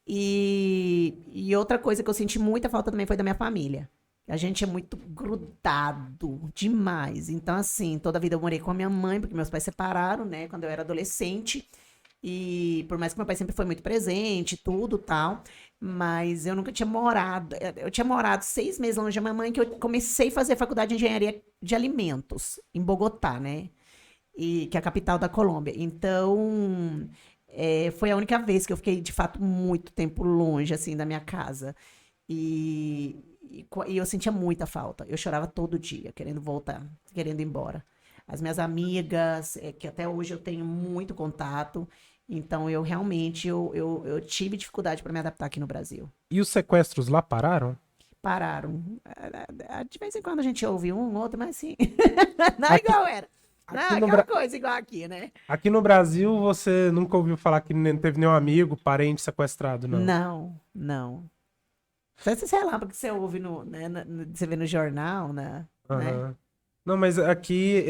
E outra coisa que eu senti muita falta também foi da minha família. A gente é muito grudado demais. Então, assim, toda a vida eu morei com a minha mãe, porque meus pais separaram, né, quando eu era adolescente. E por mais que meu pai sempre foi muito presente, tudo tal, mas eu nunca tinha morado. Eu tinha morado 6 meses longe da minha mãe, que eu comecei a fazer faculdade de engenharia de alimentos, em Bogotá, né? Que é a capital da Colômbia. Então, foi a única vez que eu fiquei, de fato, muito tempo longe, assim, da minha casa. E eu sentia muita falta. Eu chorava todo dia, querendo voltar, querendo ir embora. As minhas amigas, que até hoje eu tenho muito contato. Então, eu realmente, eu tive dificuldade para me adaptar aqui no Brasil. E os sequestros lá pararam? Pararam. De vez em quando a gente ouve um, outro, mas assim, não é Aqui, igual era. Não aqui é no, aquela coisa igual aqui, né? aqui no Brasil, você nunca ouviu falar que teve nenhum amigo, parente sequestrado, não? Não, não. Sei lá, porque você ouve você vê no jornal, né? Aham. Não, mas aqui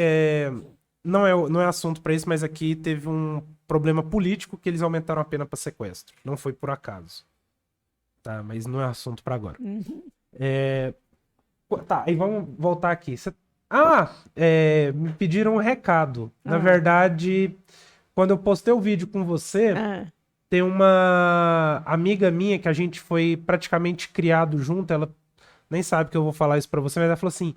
não é assunto pra isso, mas aqui teve um problema político que eles aumentaram a pena pra sequestro. Não foi por acaso. Tá, mas não é assunto pra agora. Uhum. Tá, aí vamos voltar aqui. Me pediram um recado. Na Ah. verdade, quando eu postei o vídeo com você, Ah, tem uma amiga minha que a gente foi praticamente criado junto. Ela nem sabe que eu vou falar isso pra você, mas ela falou assim: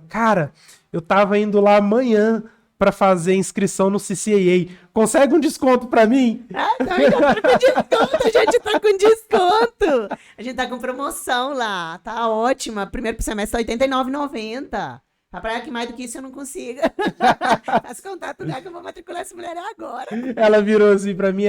cara, eu tava indo lá amanhã pra fazer inscrição no CCAA. Consegue um desconto pra mim? então já tá com desconto, a gente tá com desconto. A gente tá com promoção lá, tá ótima. Primeiro semestre tá R$ 89,90. Pra que mais do que isso eu não consigo. Faço contato dela que eu vou matricular essa mulher agora. Ela virou assim pra mim,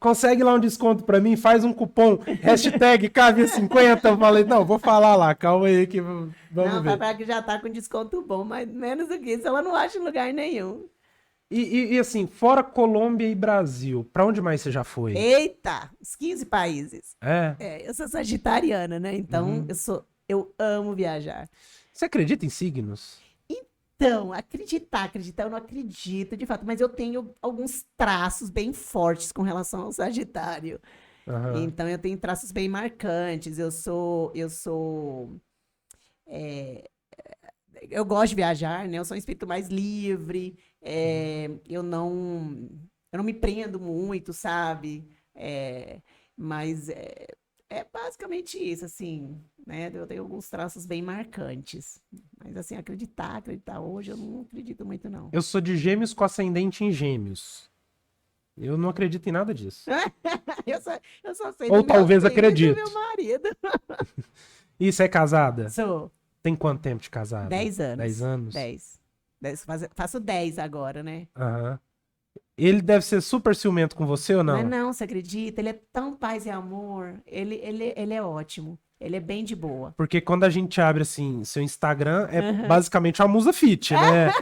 consegue lá um desconto pra mim, faz um cupom, hashtag KV50. Eu falei, não, vou falar lá, calma aí que vamos Não, ver. pra que já tá com desconto bom, mas menos do que isso ela não acha em lugar nenhum. E assim, fora Colômbia e Brasil, pra onde mais você já foi? Eita, uns 15 países. É? Eu sou sagitariana, né? Então, Uhum. eu amo viajar. Você acredita em signos? Então, acreditar, eu não acredito de fato, mas eu tenho alguns traços bem fortes com relação ao Sagitário. Aham. Então, eu tenho traços bem marcantes. Eu gosto de viajar, né? Eu sou um espírito mais livre. Eu eu não me prendo muito, sabe? Mas é basicamente isso, assim, né? Eu tenho alguns traços bem marcantes. Mas, assim, acreditar hoje, eu não acredito muito, não. Eu sou de Gêmeos com ascendente em Gêmeos. Eu não acredito em nada disso. Eu só sei Ou do meu talvez signo e do acredito. meu marido. E você é casada? Sou Tem quanto tempo de casada? 10 anos. 10 anos? 10. Faço 10 agora, né? Aham. Ele deve ser super ciumento com você ou Mas não? não, você acredita? Ele é tão paz e amor. Ele é ótimo. Ele é bem de boa. Porque quando a gente abre, assim, seu Instagram, é Aham. basicamente uma musa fit, né?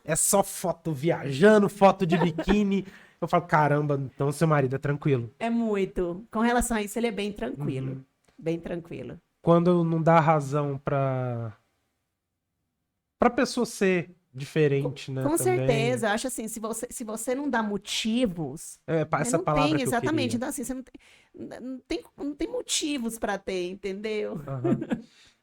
É só foto viajando, foto de biquíni. Eu falo, caramba, então seu marido é tranquilo. É muito. Com relação a isso, ele é bem tranquilo. Uhum. Bem tranquilo. Quando não dá razão pra pessoa ser diferente, né? Com também. certeza, eu acho assim, se você não dá motivos, É, né, essa não palavra tem, que eu exatamente. queria. Então, assim, você não tem motivos para ter, entendeu? Aham.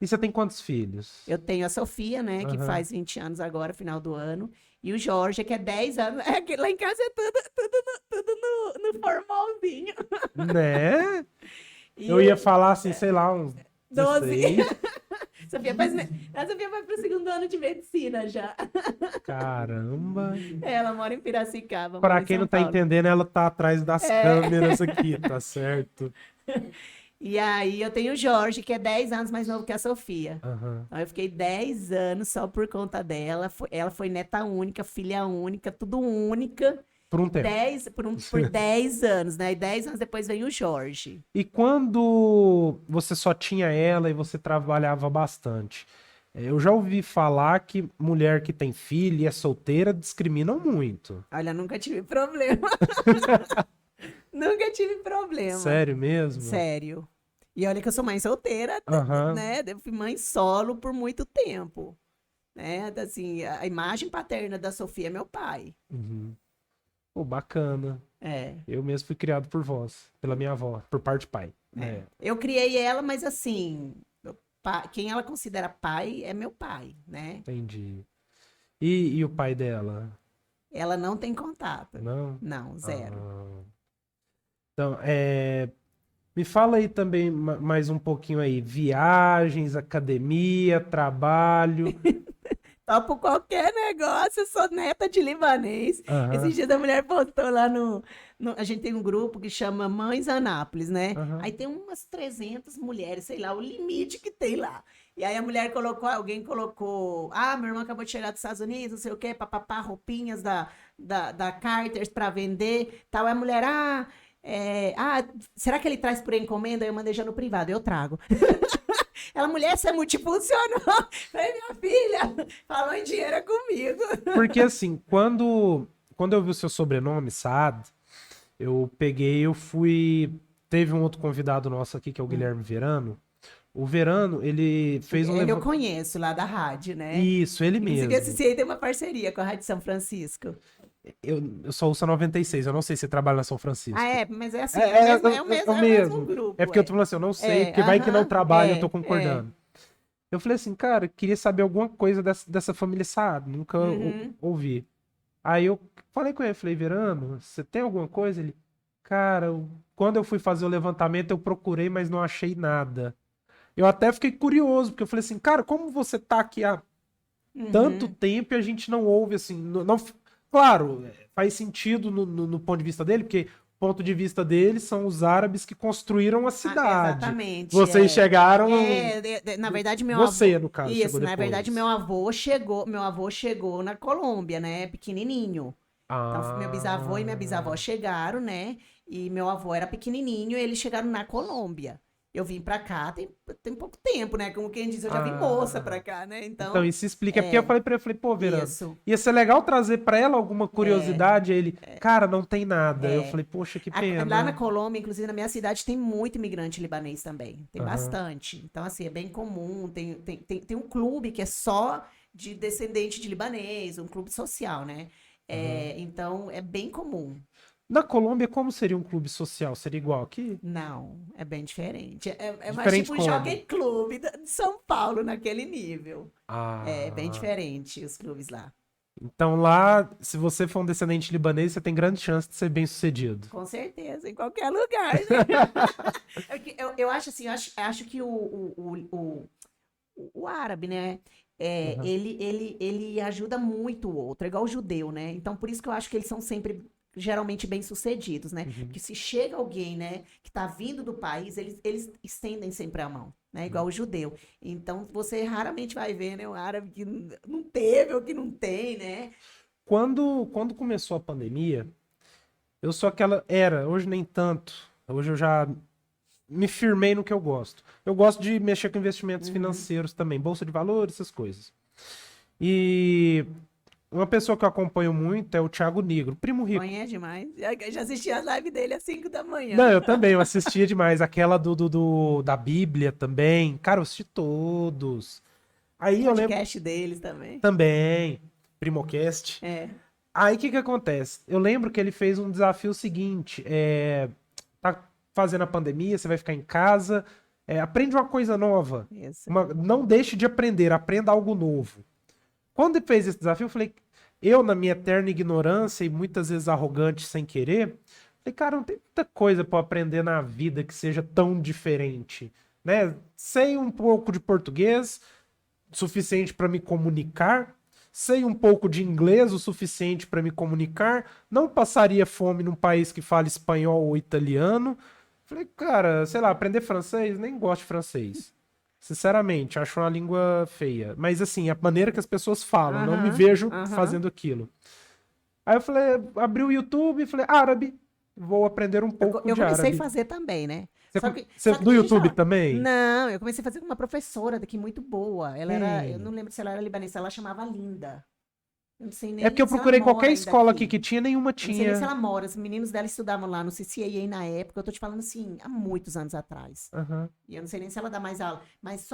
E você tem quantos filhos? Eu tenho a Sofia, né, que Aham. faz 20 anos agora, final do ano, e o Jorge, que é 10 anos. É que lá em casa é tudo no formalzinho. Né? E Eu ia falar assim, sei lá, uns 12. 16. A Sofia vai pro segundo ano de medicina já. Caramba. Ela mora em Piracicaba, Pra mora em quem São não tá Paulo. entendendo, ela tá atrás das câmeras aqui, tá certo? E aí eu tenho o Jorge, que é 10 anos mais novo que a Sofia. Aham. Então eu fiquei 10 anos só por conta dela. Ela foi neta única, filha única, tudo única. Por um tempo. Por 10 anos, né? E 10 anos depois veio o Jorge. E quando você só tinha ela e você trabalhava bastante? Eu já ouvi falar que mulher que tem filho e é solteira discriminam muito. Olha, nunca tive problema. Nunca tive problema. Sério mesmo? Sério. E olha que eu sou mãe solteira, Aham. né? Eu fui mãe solo por muito tempo. Né? Assim, a imagem paterna da Sofia é meu pai. Uhum. Pô, bacana. É. Eu mesmo fui criado por vós, pela minha avó, por parte de pai. É. Eu criei ela, mas assim, quem ela considera pai é meu pai, né? Entendi. E o pai dela? Ela não tem contato. Não? Não, zero. Ah. Então, me fala aí também mais um pouquinho aí. Viagens, academia, trabalho. Topo qualquer negócio, eu sou neta de libanês. Aham, Esses dias a mulher postou lá A gente tem um grupo que chama Mães Anápolis, né? aham. Aí tem umas 300 mulheres, sei lá, o limite que tem lá. E aí alguém colocou, meu irmão acabou de chegar dos Estados Unidos, não sei o quê, papapá, roupinhas da Carter's para vender, tal. Aí a mulher, será que ele traz por encomenda? Eu mandei já no privado, eu trago. Ela, mulher, você é multifuncional. Falei, minha filha, falou em dinheiro é comigo. Porque assim, quando eu vi o seu sobrenome, Saad, eu fui. Teve um outro convidado nosso aqui, que é o Guilherme Verano. O Verano, ele fez um Ele eu conheço lá da rádio, né? Isso, ele Inclusive, mesmo. esse aí tem uma parceria com a Rádio São Francisco. Eu só ouço a 96, eu não sei se você trabalha na São Francisco. Mas é assim, É é o mesmo grupo. É porque eu tô falando assim, eu não sei, porque vai que não trabalha, eu tô é. concordando. Eu falei assim, cara, queria saber alguma coisa dessa família Saad, nunca Uhum. ouvi. Aí eu falei com ele, falei, Verano, você tem alguma coisa? Ele, cara, quando eu fui fazer o levantamento, eu procurei, mas não achei nada. Eu até fiquei curioso, porque eu falei assim, cara, como você tá aqui há tanto tempo e a gente não ouve, assim, claro, faz sentido no ponto de vista dele, porque o ponto de vista dele são os árabes que construíram a cidade. Exatamente. Vocês chegaram... Na verdade, meu Você, avô. no caso, Isso, chegou na depois. verdade, meu avô chegou na Colômbia, né? Pequenininho. Então, meu bisavô e minha bisavó chegaram, né? E meu avô era pequenininho e eles chegaram na Colômbia. Eu vim pra cá tem pouco tempo, né? Como quem diz, eu já vim moça pra cá, né? Então isso explica. Porque eu falei pra ele, pô, Verano, Isso. ia ser legal trazer pra ela alguma curiosidade. Aí ele, cara, não tem nada. Eu falei, poxa, que pena. Lá na Colômbia, inclusive na minha cidade, tem muito imigrante libanês também. Tem bastante. Então, assim, é bem comum. Tem um clube que é só de descendente de libanês, um clube social, né? Então, é bem comum. Na Colômbia, como seria um clube social? Seria igual aqui? Não, é bem diferente. É mais Diferente tipo um como? jockey clube de São Paulo, naquele nível. Ah. É bem diferente os clubes lá. Então lá, se você for um descendente libanês, você tem grande chance de ser bem-sucedido. Com certeza, em qualquer lugar, né? Eu acho assim, eu acho que o árabe, né? Uhum. Ele ajuda muito o outro, é igual o judeu, né? Então, por isso que eu acho que eles são sempre geralmente bem-sucedidos, né? Uhum. Porque se chega alguém, né, que tá vindo do país, eles estendem sempre a mão, né? Igual o judeu. Então, você raramente vai ver, né, um árabe que não teve ou que não tem, né? Quando começou a pandemia, eu sou aquela. Era, hoje nem tanto. Hoje eu já me firmei no que eu gosto. Eu gosto de mexer com investimentos Uhum. financeiros também, bolsa de valores, essas coisas. E uma pessoa que eu acompanho muito é o Thiago Negro, primo rico. Conhece demais. Já assisti a live dele às 5 da Não, manhã. eu também, eu assistia demais. Aquela da Bíblia também. Cara, eu assisti todos. Aí eu lembro Podcast deles também. também, Primocast. É. Aí o que que acontece? Eu lembro que ele fez um desafio seguinte: tá fazendo a pandemia, você vai ficar em casa, aprende uma coisa nova. Isso. Não deixe de aprender, aprenda algo novo. Quando ele fez esse desafio, eu falei, eu, na minha eterna ignorância e muitas vezes arrogante sem querer, falei, cara, não tem muita coisa pra eu aprender na vida que seja tão diferente, né? Sei um pouco de português, suficiente para me comunicar, sei um pouco de inglês, o suficiente para me comunicar, não passaria fome num país que fala espanhol ou italiano. Falei, cara, sei lá, aprender francês, nem gosto de francês. Sinceramente, acho uma língua feia. Mas assim, a maneira que as pessoas falam, não me Aham, vejo aham. fazendo aquilo. Aí eu falei, abri o YouTube e falei, árabe, vou aprender um pouco Eu de comecei a árabe. fazer também, né? Você, Só que, você só que do deixa eu te YouTube falar. também? Não, eu comecei a fazer com uma professora daqui muito boa. Ela era, eu Quem? não lembro se ela era libanesa, ela chamava Linda. Eu não sei É porque nem eu se ela procurei qualquer mora ainda escola aqui aqui. que tinha, nenhuma Eu não sei nem se tinha. ela mora. Os meninos dela estudavam lá no CCAA na época. Eu tô te falando assim, há muitos anos atrás. Aham. E eu não sei nem se ela dá mais aula. Mas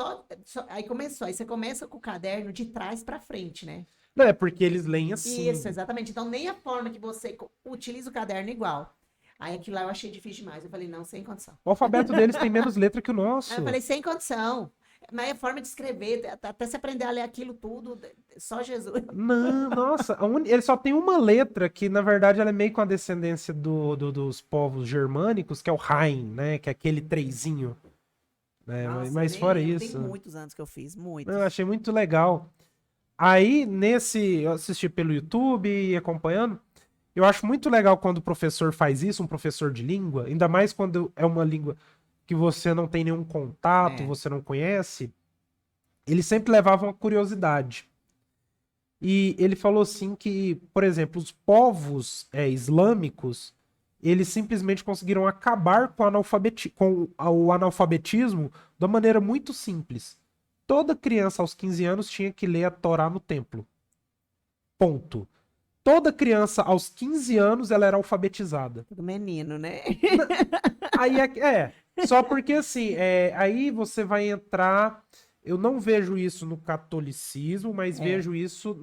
aí começou. Aí você começa com o caderno de trás pra frente, né? Não, é porque eles leem Isso, assim. exatamente. Então, nem a forma que você utiliza o caderno é igual. Aí aquilo lá eu achei difícil demais. Eu falei, não, sem condição. O alfabeto deles tem menos letra que o Aí eu nosso. falei, sem condição. Mas a forma de escrever, até se aprender a ler aquilo tudo, só Jesus. Não, nossa, ele só tem uma letra que, na verdade, ela é meio com a descendência dos povos germânicos, que é o Rain, né? Que é aquele trezinho, né? Nossa, eu Mas nem fora lembro. Tem isso, muitos anos que eu fiz, eu muitos. achei muito legal. Aí, eu assisti pelo YouTube e acompanhando, eu acho muito legal quando o professor faz isso, um professor de língua, ainda mais quando é uma língua que você não tem nenhum contato, É, você não conhece, ele sempre levava uma curiosidade. E ele falou assim que, por exemplo, os povos islâmicos, eles simplesmente conseguiram acabar com, o analfabetismo de uma maneira muito simples. Toda criança aos 15 anos tinha que ler a Torá no templo. Ponto. Toda criança aos 15 anos ela era alfabetizada. tudo menino, né? Aí só porque assim, aí você vai entrar. Eu não vejo isso no catolicismo, mas É, vejo isso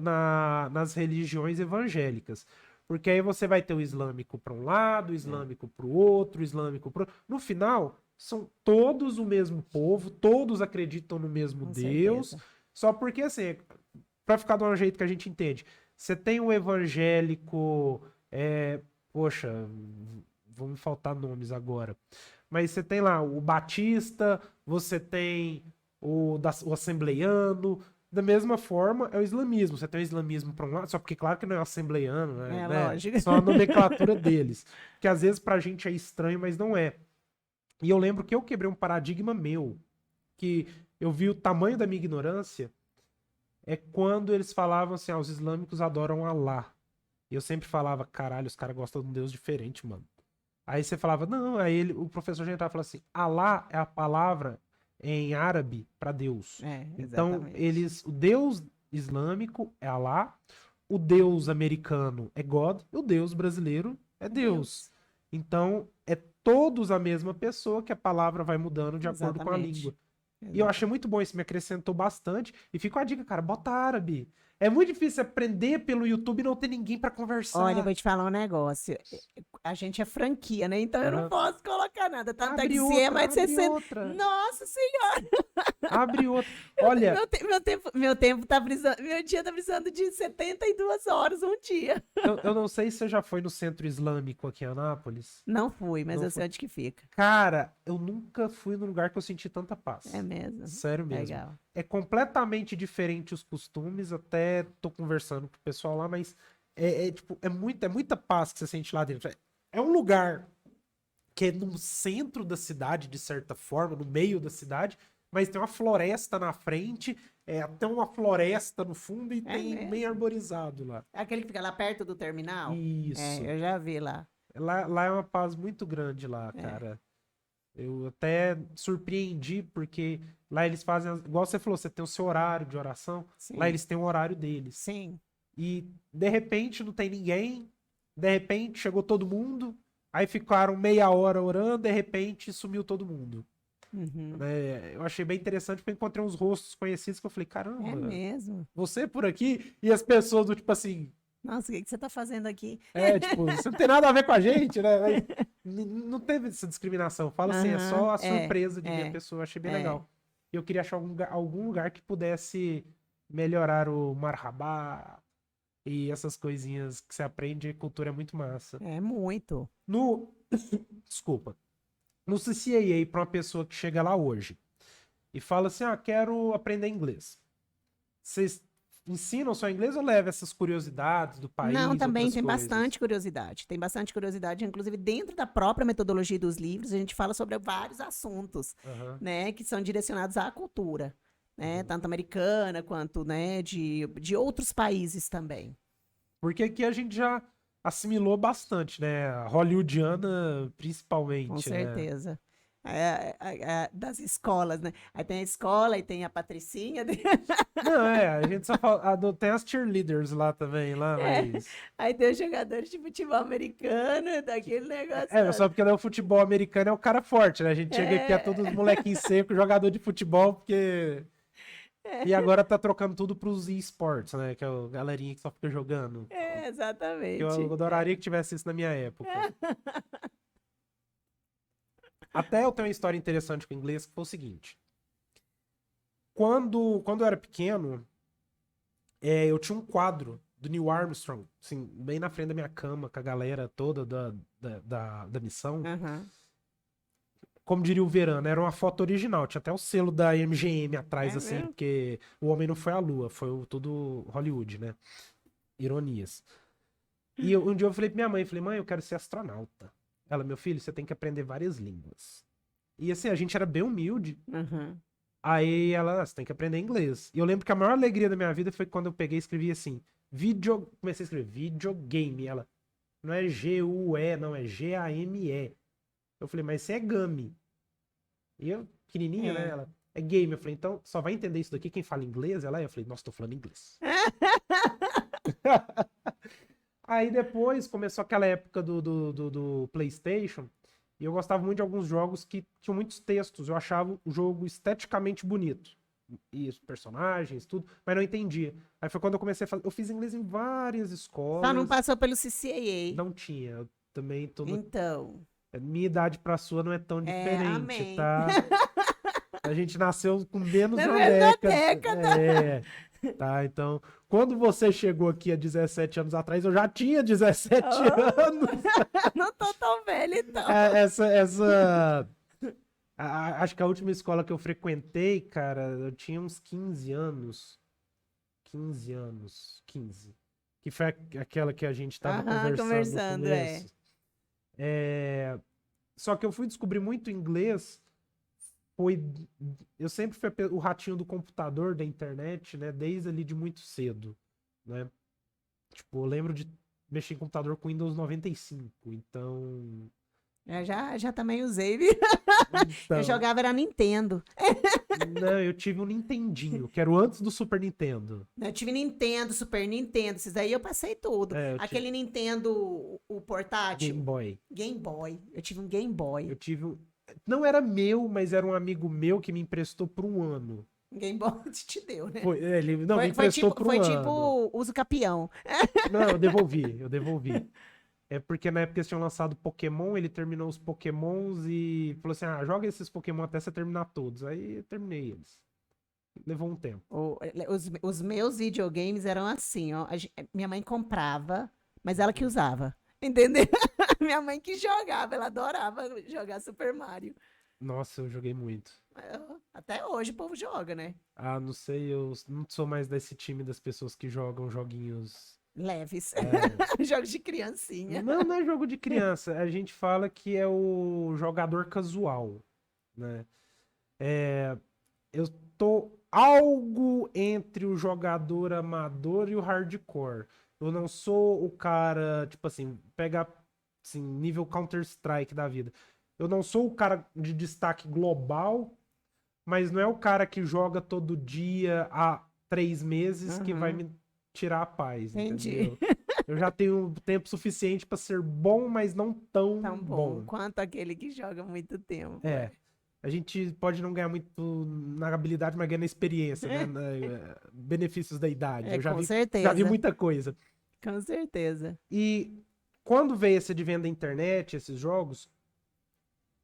nas religiões evangélicas. Porque aí você vai ter o islâmico para um lado, o é, islâmico para o outro, o islâmico para No final, são todos o mesmo povo, todos acreditam no mesmo com Deus, certeza. só porque assim, para ficar de um jeito que a gente entende, você tem o evangélico, poxa, vão me faltar nomes agora. Mas você tem lá o Batista, você tem o Assembleiano. Da mesma forma, é o islamismo. Você tem o islamismo para um lado, só porque, claro que não é o assembleiano, É, né? lógico. Só a nomenclatura deles. Que às vezes pra gente é estranho, mas não é. E eu lembro que eu quebrei um paradigma meu, que eu vi o tamanho da minha ignorância, é quando eles falavam assim, os islâmicos adoram Alá. E eu sempre falava, caralho, os caras gostam de um Deus diferente, mano. Aí você falava, não, o professor já entrava e falava assim, Alá é a palavra em árabe para Deus. É, Então, exatamente. o Deus islâmico é Alá, o Deus americano é God, e o Deus brasileiro é Deus. Deus. Então, é todos a mesma pessoa que a palavra vai mudando de acordo com a língua. Exatamente. E eu achei Exatamente. muito bom isso, me acrescentou bastante. E fica a dica, cara, bota árabe. É muito difícil aprender pelo YouTube e não ter ninguém para Olha, eu conversar. vou te falar um negócio. a gente é franquia, né? Então eu não posso colocar nada. Tanto é Abre que se outra, é mais de abre 60. outra. Nossa Senhora! Abre outra. Olha, Meu tempo tá precisando. Meu dia tá precisando de 72 horas um dia. eu não sei se você já foi no Centro Islâmico aqui em Anápolis. Não fui, mas Não eu foi. sei onde que fica. Cara, eu nunca fui num lugar que eu senti tanta paz. É mesmo. Sério mesmo. Legal. É completamente diferente os costumes, até tô conversando com o pessoal lá, mas tipo, é muita paz que você sente lá dentro. É um lugar que é no centro da cidade, de certa forma, no meio da cidade, mas tem uma floresta na frente, até uma floresta no fundo e tem mesmo? bem arborizado lá. É aquele que fica lá perto do terminal? Isso. É, eu já vi lá. Lá é uma paz muito grande lá, É. cara. Eu até surpreendi, porque lá eles fazem, igual você falou, você tem o seu horário de oração, Sim. lá eles têm o horário deles. Sim. E de repente não tem ninguém, de repente chegou todo mundo, aí ficaram meia hora orando, de repente sumiu todo mundo. Uhum. Né? Eu achei bem interessante, porque eu encontrei uns rostos conhecidos que eu falei, É caramba, mesmo. você por aqui? E as pessoas do tipo assim, Nossa, o que você tá fazendo aqui? tipo, você não tem nada a ver com a gente, né? Mas não teve essa discriminação. Fala assim, é só a surpresa de ver a pessoa. Eu achei bem legal. E eu queria achar algum lugar que pudesse melhorar o marhabá e essas coisinhas que você aprende. A cultura é muito massa. É muito. Desculpa. No CCAA, para uma pessoa que chega lá hoje e fala assim, quero aprender inglês. Vocês ensinam só inglês ou levam essas curiosidades do país? Não, também outras tem coisas? bastante curiosidade. Tem bastante curiosidade, inclusive dentro da própria metodologia dos livros, a gente fala sobre vários assuntos, Aham. né, que são direcionados à cultura, né, Uhum. tanto americana quanto, né, de outros países também. Porque aqui a gente já assimilou bastante, né? A hollywoodiana, principalmente, Com né? certeza. Das escolas, né? Aí tem a escola, aí tem a Patricinha, Não, a gente só fala. Tem as cheerleaders lá também, lá, mas. aí tem os jogadores de futebol americano, daquele negócio. Só porque o futebol americano é o cara forte, né? A gente chega aqui, é todos os molequinhos secos, jogador de futebol, porque. E agora tá trocando tudo pros esportes, né? Que é o galerinha que só fica jogando. Exatamente. Eu adoraria que tivesse isso na minha época. Até eu tenho uma história interessante com o inglês, que foi o seguinte. Quando eu era pequeno, eu tinha um quadro do Neil Armstrong, assim, bem na frente da minha cama, com a galera toda da missão. Aham. Como diria o Verano, era uma foto original, tinha até o selo da MGM atrás, É assim, mesmo? porque o homem não foi à lua, foi tudo Hollywood, né? Ironias. E um dia eu falei pra minha mãe, mãe, eu quero ser astronauta. Ela, meu filho, você tem que aprender várias línguas. E assim, a gente era bem humilde. Aham. Aí ela, você tem que aprender inglês. E eu lembro que a maior alegria da minha vida foi quando eu peguei e escrevi assim, comecei a escrever videogame. Ela, não é G-U-E, não, é G-A-M-E. Eu falei, mas você é game. E eu, pequenininha, né? Ela, é game. Eu falei, então, só vai entender isso daqui quem fala inglês? Ela, eu falei, nossa, tô falando inglês. Aí depois começou aquela época do PlayStation, e eu gostava muito de alguns jogos que tinham muitos textos. Eu achava o jogo esteticamente bonito. E os personagens, tudo, mas não entendia. Aí foi quando eu comecei a fazer. Eu fiz inglês em várias escolas. Só não passou pelo CCAA. Não tinha. Eu também tô. Então. Minha idade pra sua não é tão diferente, amém. tá? A gente nasceu com menos de Na uma mesma década. Tá, então, quando você chegou aqui há 17 anos atrás, eu já tinha 17 anos. Não tô tão velha, então. Acho que a última escola que eu frequentei, cara, eu tinha uns 15 anos. 15 anos. 15. Que foi aquela que a gente tava conversando no começo. Só que eu fui descobrir muito inglês. Eu sempre fui o ratinho do computador, da internet, né? Desde ali de muito cedo, né? Tipo, eu lembro de mexer em computador com Windows 95, então... Já também usei, viu? Eu jogava era Nintendo. Não, eu tive um Nintendinho, que era o antes do Super Nintendo. Eu tive Nintendo, Super Nintendo, esses daí eu passei tudo. Aquele Nintendo, o portátil. Game Boy. Game Boy. Eu tive um Game Boy. Eu tive um... Não era meu, mas era um amigo meu que me emprestou por um ano. Game Boy te deu, né? Ele me emprestou por um ano. Foi tipo uso capião. Não, eu devolvi. É porque na época eles tinham lançado Pokémon, ele terminou os Pokémons e falou assim, joga esses Pokémon até você terminar todos. Aí eu terminei eles. Levou um tempo. Os meus videogames eram assim, ó. Minha mãe comprava, mas ela que usava. Entendeu? Minha mãe que jogava, ela adorava jogar Super Mario. Nossa, eu joguei muito. Até hoje o povo joga, né? Não sei, eu não sou mais desse time das pessoas que jogam joguinhos. Leves. Jogos de criancinha. Não, não é jogo de criança. A gente fala que é o jogador casual, né? Eu tô algo entre o jogador amador e o hardcore. Eu não sou o cara, tipo assim, pega assim, nível Counter-Strike da vida. Eu não sou o cara de destaque global, mas não é o cara que joga todo dia há 3 meses que vai me tirar a paz, Entendi. entendeu? Eu já tenho tempo suficiente pra ser bom, mas não tão Tão bom quanto aquele que joga muito tempo. A gente pode não ganhar muito na habilidade, mas ganha na experiência, né? Benefícios da idade. Eu já com vi, certeza. já vi muita coisa. Com certeza. E quando veio esse advento da internet, esses jogos,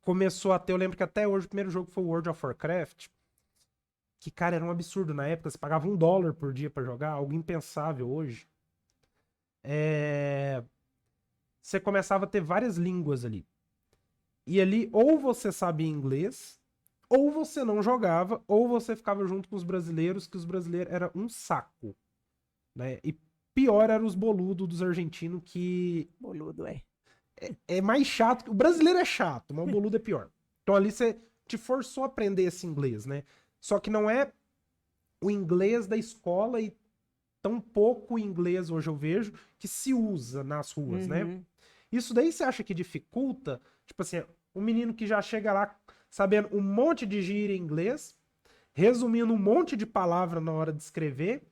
começou a ter, eu lembro que até hoje o primeiro jogo foi o World of Warcraft, que, cara, era um absurdo na época, você pagava $1 por dia pra jogar, algo impensável hoje. Você começava a ter várias línguas ali. E ali, ou você sabia inglês, ou você não jogava, ou você ficava junto com os brasileiros, que os brasileiros era um saco, né? E pior eram os boludos dos argentinos, que Boludo, é mais chato. O brasileiro é chato, mas o boludo é pior. Então ali você te forçou a aprender esse inglês, né? Só que não é o inglês da escola e tão pouco inglês hoje eu vejo que se usa nas ruas, né? Isso daí você acha que dificulta? Tipo assim, o menino que já chega lá sabendo um monte de gíria em inglês, resumindo um monte de palavra na hora de escrever,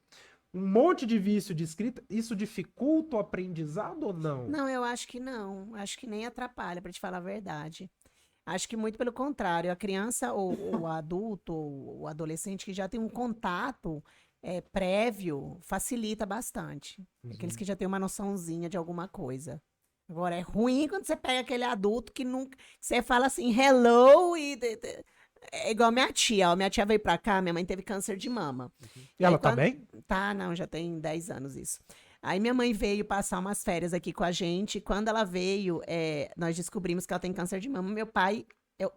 um monte de vício de escrita, isso dificulta o aprendizado ou não? Não, eu acho que não. Acho que nem atrapalha, para te falar a verdade. Acho que muito pelo contrário. A criança ou o adulto ou o adolescente que já tem um contato prévio facilita bastante. Aqueles que já têm uma noçãozinha de alguma coisa. Agora, é ruim quando você pega aquele adulto que nunca. Você fala assim, hello, e. É igual minha tia. Ó, minha tia veio pra cá, minha mãe teve câncer de mama. E ela tá bem? Tá, não, já tem 10 anos isso. Aí minha mãe veio passar umas férias aqui com a gente. Quando ela veio, nós descobrimos que ela tem câncer de mama. Meu pai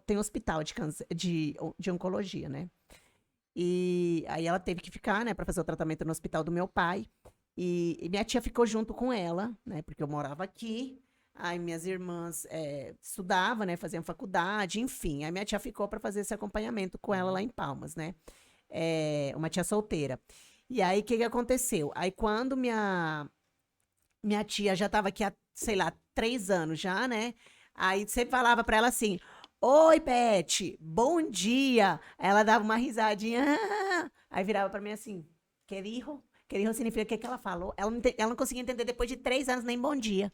tem hospital de câncer, de oncologia, né? E aí ela teve que ficar, né, pra fazer o tratamento no hospital do meu pai. E minha tia ficou junto com ela, né? Porque eu morava aqui. Aí minhas irmãs estudavam, né? Faziam faculdade, enfim. Aí minha tia ficou para fazer esse acompanhamento com ela lá em Palmas, né? Uma tia solteira. E aí, o que aconteceu? Aí, quando minha tia já estava aqui há, sei lá, 3 anos já, né? Aí, você falava para ela assim, oi, Beth, bom dia. Aí ela dava uma risadinha. Aí virava para mim assim, que dijo? Que dijo significa o que ela falou. Ela não conseguia entender depois de 3 anos nem bom dia.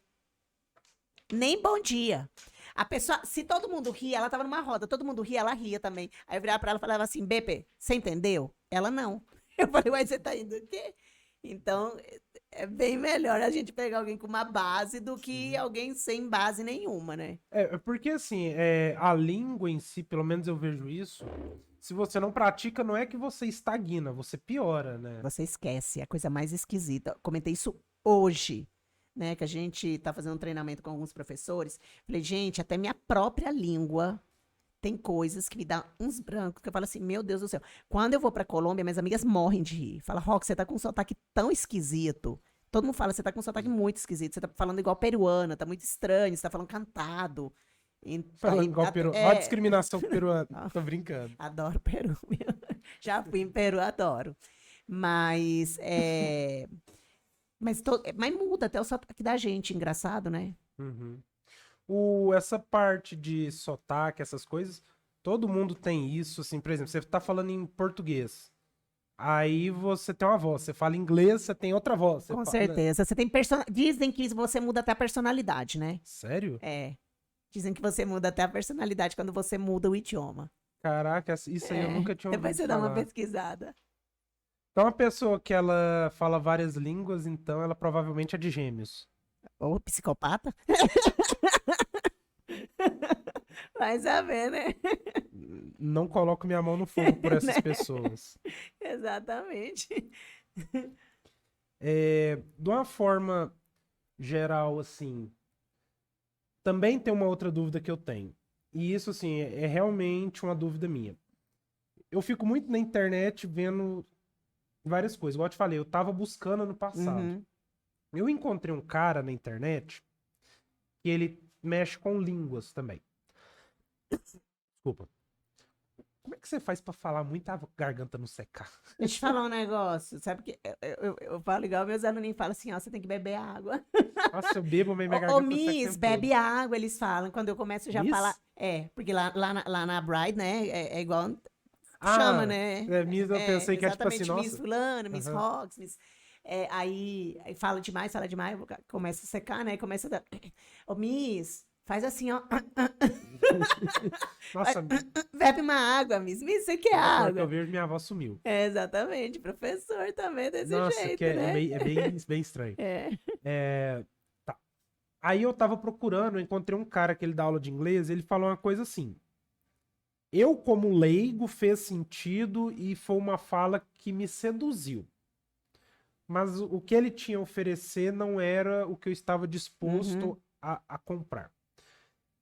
Nem bom dia. A pessoa, se todo mundo ria, ela tava numa roda, todo mundo ria, ela ria também. Aí eu virava pra ela e falava assim, Bepe, você entendeu? Ela não. Eu falei, ué, você tá indo o quê? Então, é bem melhor a gente pegar alguém com uma base do que alguém sem base nenhuma, né? Porque assim, a língua em si, pelo menos eu vejo isso, se você não pratica, não é que você estagna, você piora, né? Você esquece, é a coisa mais esquisita. Comentei isso hoje, né? Que a gente tá fazendo um treinamento com alguns professores. Falei, gente, até minha própria língua tem coisas que me dá uns brancos, que eu falo assim, meu Deus do céu. Quando eu vou pra Colômbia, minhas amigas morrem de rir. Fala, Rock, você tá com um sotaque tão esquisito. Todo mundo fala, você tá com um sotaque muito esquisito. Você tá falando igual peruana, tá muito estranho, você tá falando cantado. Falando igual peru. Olha a discriminação peruana. Tô brincando. Adoro Peru. Já fui em Peru, adoro. Mas mas muda até o sotaque da gente, engraçado, né? Uhum. Essa parte de sotaque, essas coisas, todo mundo tem isso, assim, por exemplo, você tá falando em português, aí você tem uma voz, você fala inglês, você tem outra voz. Com certeza, você tem dizem que você muda até a personalidade, né? Sério? Dizem que você muda até a personalidade quando você muda o idioma. Caraca, isso aí eu nunca tinha ouvido Depois você falar. dá uma pesquisada. Então, uma pessoa que ela fala várias línguas, então ela provavelmente é de Gêmeos. Ou psicopata? Vai saber, né? Não coloco minha mão no fogo por essas Né? pessoas. Exatamente. De uma forma geral, assim, também tem uma outra dúvida que eu tenho. E isso, assim, é realmente uma dúvida minha. Eu fico muito na internet vendo várias coisas. Igual eu te falei, eu tava buscando ano passado. Uhum. Eu encontrei um cara na internet que ele mexe com línguas também. Desculpa. Como é que você faz pra falar muita garganta não secar? Deixa eu te falar um negócio, sabe que eu falo igual meus aluninhos falam assim, ó, você tem que beber água. Nossa, eu bebo, mas minha Ô, garganta seca o Miss, tempo todo. bebe água, eles falam, quando eu começo já a falar, Miss? porque lá na Bride, né, é igual, chama, Ah, né, Miss eu pensei que é tipo assim, exatamente, Miss nossa. fulano, Miss Aham. Fox, Miss, aí fala demais, começa a secar, né, começa a dar, ô, Miss, faz assim, ó, Nossa, bebe uma água, Miss, você quer nossa, na hora que eu água? vejo, minha avó sumiu. Exatamente, professor também é desse Nossa, que jeito, é, né? bem estranho. É. É, tá. Aí eu tava procurando, eu encontrei um cara que ele dá aula de inglês, ele falou uma coisa assim. Eu, como leigo, fez sentido e foi uma fala que me seduziu. Mas o que ele tinha a oferecer não era o que eu estava Uhum. disposto a comprar.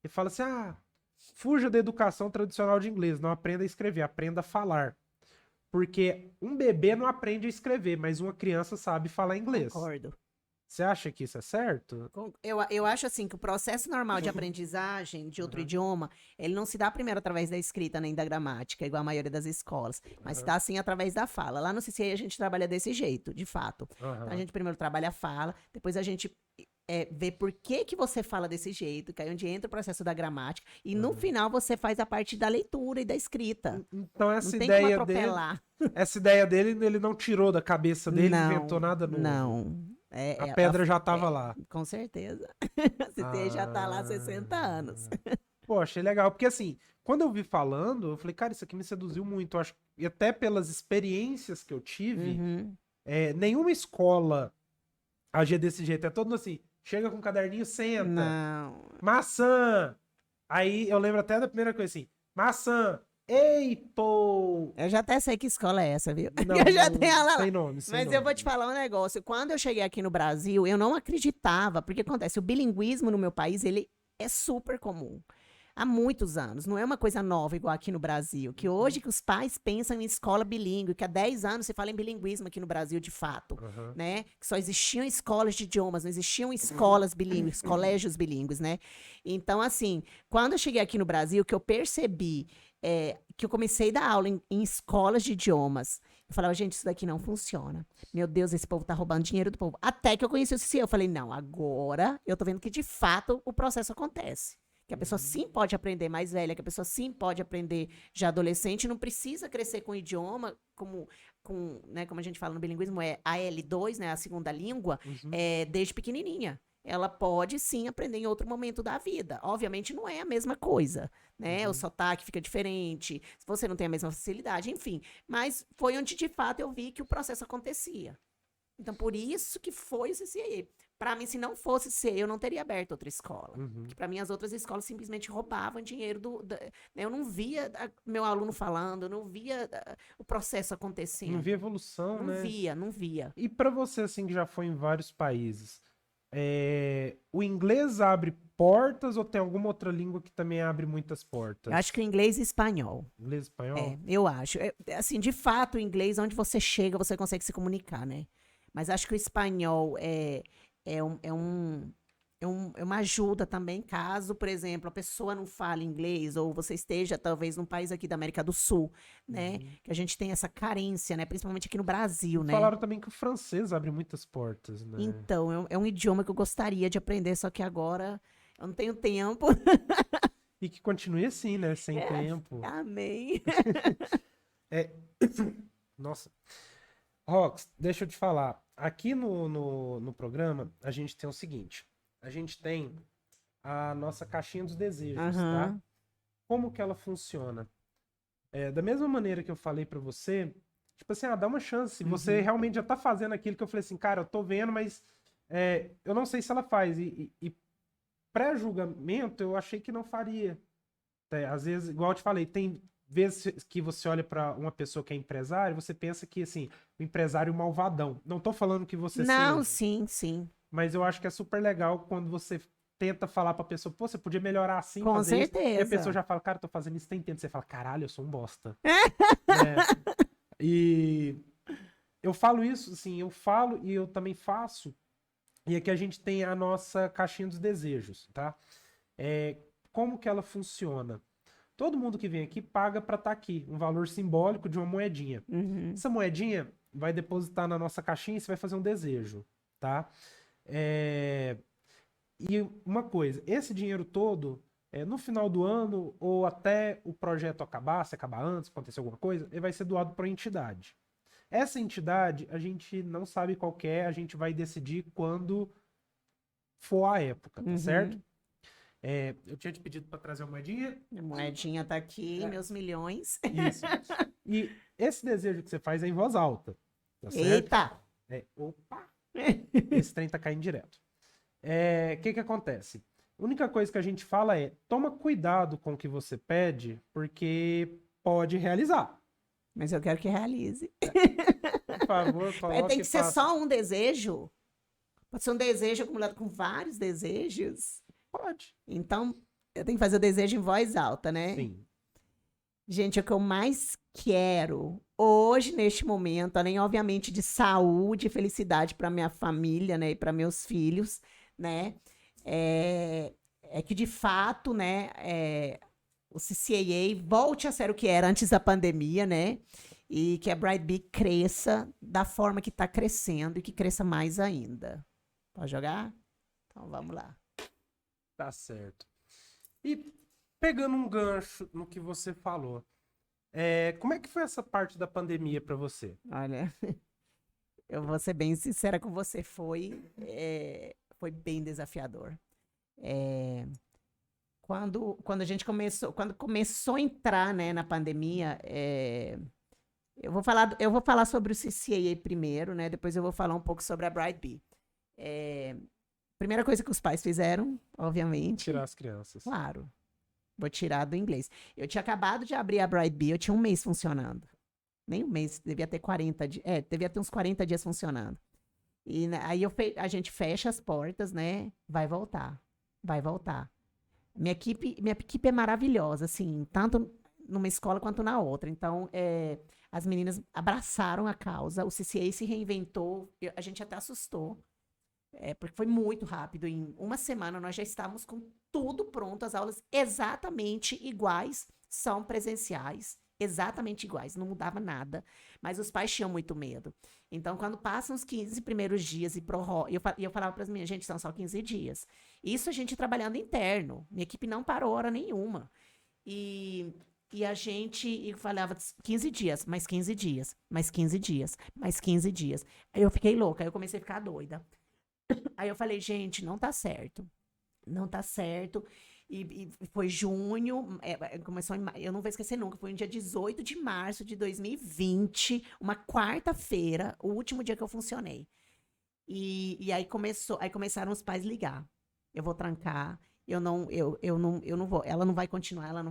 Ele fala assim: ah, fuja da educação tradicional de inglês, não aprenda a escrever, aprenda a falar. Porque um bebê não aprende a escrever, mas uma criança sabe falar inglês. Concordo. Você acha que isso é certo? Eu acho assim que o processo normal de aprendizagem de outro Aham, idioma, ele não se dá primeiro através da escrita nem da gramática, igual a maioria das escolas, mas se aham, dá sim através da fala. Lá no CCA a gente trabalha desse jeito, de fato. Então, a aham, gente primeiro trabalha a fala, depois a gente vê por que que você fala desse jeito, que aí é onde entra o processo da gramática, e no aham. final você faz a parte da leitura e da escrita. Então Não essa tem como ideia dele, atropelar. ele não tirou da cabeça dele, inventou Não, nada novo. não. A pedra já estava lá. Com certeza. Você já tá lá há Ah, 60 anos. pô, achei legal, porque assim, quando eu vi falando, eu falei, cara, isso aqui me seduziu muito. Eu acho, e até pelas experiências que eu tive, Uhum. nenhuma escola agia desse jeito. É todo mundo assim, chega com um caderninho, senta, Não. maçã. Aí eu lembro até da primeira coisa assim, maçã, ei, pô. Eu já até sei que escola é essa, viu? Não, Eu já tenho ela lá. sem nome, sem Mas eu vou te nome. falar um negócio. Quando eu cheguei aqui no Brasil, eu não acreditava, porque acontece, o bilinguismo no meu país, ele é super comum. Há muitos anos, não é uma coisa nova igual aqui no Brasil, que Uhum, hoje que os pais pensam em escola bilíngue, que há 10 anos se fala em bilinguismo aqui no Brasil de fato, aham, né? Que só existiam escolas de idiomas, não existiam escolas bilíngues, colégios bilíngues, né? Então, assim, quando eu cheguei aqui no Brasil, que eu percebi que eu comecei a dar aula em escolas de idiomas, eu falava, gente, isso daqui não funciona. Meu Deus, esse povo tá roubando dinheiro do povo. Até que eu conheci o CCA, eu falei, não, agora eu tô vendo que de fato o processo acontece. Que a pessoa uhum, sim pode aprender mais velha, que a pessoa sim pode aprender já adolescente, não precisa crescer com o idioma, né, como a gente fala no bilinguismo, é a L2, né, a segunda língua, uhum, desde pequenininha. Ela pode sim aprender em outro momento da vida. Obviamente não é a mesma coisa, né? O uhum. sotaque fica diferente, se você não tem a mesma facilidade, enfim. Mas foi onde de fato eu vi que o processo acontecia. Então, por isso que foi o CCA. Para mim, se não fosse CCA, eu não teria aberto outra escola. Uhum. Que para mim, as outras escolas simplesmente roubavam dinheiro né, eu não via meu aluno falando, eu não via o processo Não vi acontecendo. evolução, Não né? via, não via. E pra você, assim, que já foi em vários países, o inglês abre portas ou tem alguma outra língua que também abre muitas Eu acho que o portas? inglês e espanhol. Inglês, espanhol? Eu acho. Assim, de fato, o inglês, onde você chega, você consegue se comunicar, né? Mas acho que o espanhol é, um, é, um, é uma ajuda também, caso, por exemplo, a pessoa não fale inglês, ou você esteja, talvez, num país aqui da América do Sul, né? Uhum. Que a gente tem essa carência, né? Principalmente aqui no Brasil, Me né? falaram também que o francês abre muitas portas, né? Então, é um idioma que eu gostaria de aprender, só que agora eu não tenho tempo. E que continue assim, né? Sem É, tempo. amém. É, nossa. Rox, deixa eu te falar. Aqui no programa, a gente tem o seguinte. A gente tem a nossa caixinha dos desejos, tá? Aham. Como que ela funciona? Da mesma maneira que eu falei pra você, tipo assim, dá uma chance. Você Uhum. realmente já tá fazendo aquilo que eu falei assim, cara, eu tô vendo, mas eu não sei se ela faz. E pré-julgamento, eu achei que não faria. Às vezes, igual eu te falei, tem vezes que você olha para uma pessoa que é empresário, você pensa que, assim, o empresário malvadão. Não tô falando que você Não, seja, sim. mas eu acho que é super legal quando você tenta falar pra pessoa, pô, você podia melhorar assim, Com fazer isso. E a pessoa certeza. já fala, cara, tô fazendo isso, tá entendendo? Você fala, caralho, eu sou um bosta. É, e eu falo isso, assim, eu falo e eu também faço. E aqui a gente tem a nossa caixinha dos desejos, tá? Como que ela funciona? Todo mundo que vem aqui paga para estar aqui, um valor simbólico de uma moedinha. Uhum. Essa moedinha vai depositar na nossa caixinha e você vai fazer um desejo, tá? É, E uma coisa, esse dinheiro todo, no final do ano ou até o projeto acabar, se acabar antes, acontecer alguma coisa, ele vai ser doado para a entidade. Essa entidade, a gente não sabe qual que é, a gente vai decidir quando for a época, tá certo? Uhum. Eu tinha te pedido para trazer uma moedinha. A moedinha tá aqui, É, meus milhões. isso. E esse desejo que você faz é em voz alta, tá certo? Eita! Opa! Esse trem tá caindo direto. O que acontece? A única coisa que a gente fala é, toma cuidado com o que você pede, porque pode realizar. Mas eu quero que realize. Por favor, coloque Tem e que ser faça. só um desejo? Pode ser um desejo acumulado com vários desejos? Pode. Então, eu tenho que fazer o desejo em voz alta, né? Sim. Gente, o que eu mais quero hoje, neste momento, além, obviamente, de saúde e felicidade para minha família, né, e para meus filhos, né, é que, de fato, né, o CCAA volte a ser o que era antes da pandemia, né, e que a Bright Bee cresça da forma que está crescendo e que cresça mais ainda. Pode jogar? Então, vamos lá. Tá certo. E pegando um gancho no que você falou, como é que foi essa parte da pandemia para você? Olha, eu vou ser bem sincera com você, foi bem desafiador. Quando a gente começou a entrar, né, na pandemia, eu vou falar sobre o CCAA primeiro, né, depois eu vou falar um pouco sobre a Bright Bee. Primeira coisa que os pais fizeram, obviamente. Tirar as crianças. Claro, vou tirar do inglês. Eu tinha acabado de abrir a Bright Bee, eu tinha um mês funcionando. Nem um mês, devia ter 40 dias. Devia ter uns 40 dias funcionando. E aí a gente fecha as portas, né? Vai voltar. Minha equipe é maravilhosa, assim, tanto numa escola quanto na outra. Então, as meninas abraçaram a causa, o CCA se reinventou, a gente até assustou, porque foi muito rápido. Em uma semana nós já estávamos com tudo pronto, as aulas exatamente iguais, são presenciais. Exatamente iguais, não mudava nada, mas os pais tinham muito medo. Então, quando passam os 15 primeiros dias e prorroga, eu falava para as minhas, gente, são só 15 dias. Isso a gente trabalhando interno, minha equipe não parou hora nenhuma. E a gente falava 15 dias, mais 15 dias, mais 15 dias, mais 15 dias. Aí eu fiquei louca, aí eu comecei a ficar doida. Aí eu falei, gente, não tá certo. Não tá certo. E foi junho, começou eu não vou esquecer nunca, foi no dia 18 de março de 2020, uma quarta-feira, o último dia que eu funcionei. E aí começaram os pais ligar. Eu vou trancar, eu não vou, ela não vai continuar, ele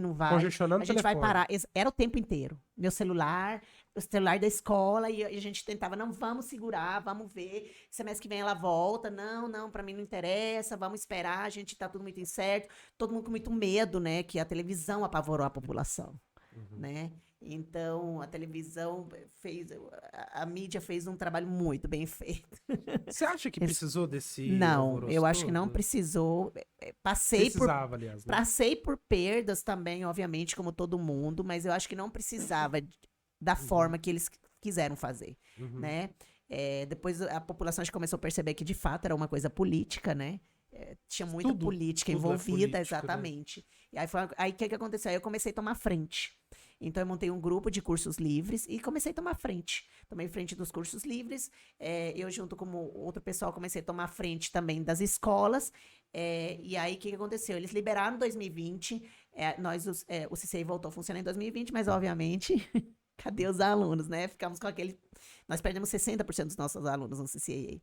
não vai. Congestionando A o gente vai telefone. parar. Era o tempo inteiro. Meu celular, o celular da escola, e a gente tentava, não, vamos segurar, vamos ver, semestre que vem ela volta, não, pra mim não interessa, vamos esperar, a gente tá tudo muito incerto, todo mundo com muito medo, né, que a televisão apavorou a população, né? Então, a televisão a mídia fez um trabalho muito bem feito. Você acha que precisou desse Não, alvoroço eu acho que não todo? precisou. Precisava, aliás, né? Passei por perdas também, obviamente, como todo mundo, mas eu acho que não precisava da forma que eles quiseram fazer, né? Depois a população já começou a perceber que, de fato, era uma coisa política, né? Tinha muita política envolvida, político, exatamente. Né? E aí o que aconteceu? Aí eu comecei a tomar frente. Então, eu montei um grupo de cursos livres e comecei a tomar frente. Tomei frente dos cursos livres. Eu, junto com outro pessoal, comecei a tomar frente também das escolas. E aí, o que aconteceu? Eles liberaram em 2020. O CCI voltou a funcionar em 2020, mas, obviamente, Cadê os alunos, né? Ficamos com aquele... Nós perdemos 60% dos nossos alunos no CCAA.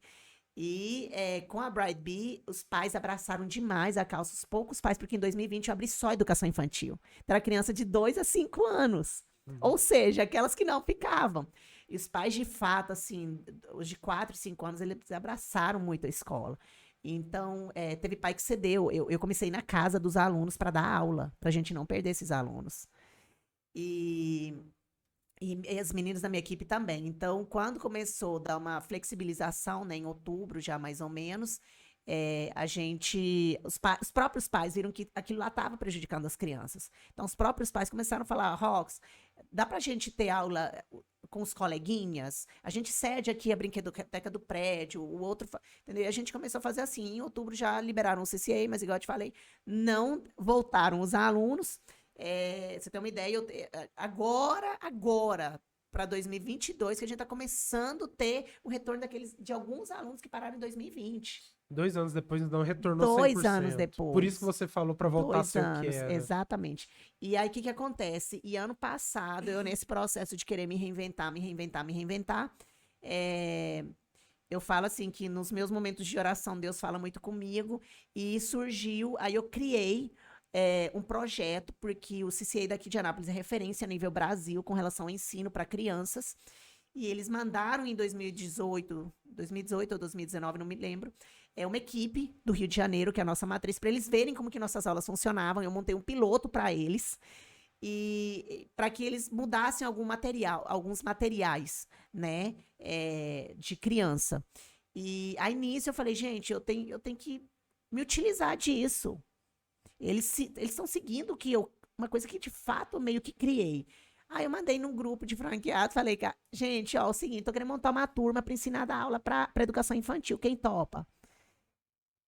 E com a Bright Bee, os pais abraçaram demais a causa, os poucos pais, porque em 2020 eu abri só educação infantil. Então, era criança de 2 a 5 anos. Ou seja, aquelas que não ficavam. E os pais, de fato, assim, os de 4, 5 anos, eles abraçaram muito a escola. Então, teve pai que cedeu. Eu comecei na casa dos alunos para dar aula, para a gente não perder esses alunos. E as meninas da minha equipe também. Então, quando começou a dar uma flexibilização, né, em outubro já mais ou menos, os próprios pais viram que aquilo lá estava prejudicando as crianças. Então, os próprios pais começaram a falar, Rox, dá pra gente ter aula com os coleguinhas? A gente cede aqui a brinquedoteca do prédio, o outro... Entendeu? E a gente começou a fazer assim. Em outubro já liberaram o CCA, mas igual eu te falei, não voltaram os alunos. Você tem uma ideia, agora, para 2022, que a gente está começando a ter o retorno de alguns alunos que pararam em 2020. 2 anos depois, então, retornou 2 100%. anos depois. Por isso que você falou para voltar a 2 ser anos, o que era. exatamente. E aí, o que acontece? E ano passado, eu nesse processo de querer me reinventar, eu falo assim, que nos meus momentos de oração, Deus fala muito comigo, e surgiu, aí eu criei um projeto, porque o CCA daqui de Anápolis é referência a nível Brasil com relação ao ensino para crianças, e eles mandaram em 2018 ou 2019, não me lembro, uma equipe do Rio de Janeiro, que é a nossa matriz, para eles verem como que nossas aulas funcionavam. Eu montei um piloto para eles, e para que eles mudassem alguns materiais, né, de criança. E aí nisso eu falei, gente, eu tenho que me utilizar disso. Eles estão seguindo uma coisa que de fato eu meio que criei. Aí eu mandei num grupo de franqueados, falei, gente, ó, é o seguinte, tô querendo montar uma turma para ensinar a dar aula para educação infantil, quem topa?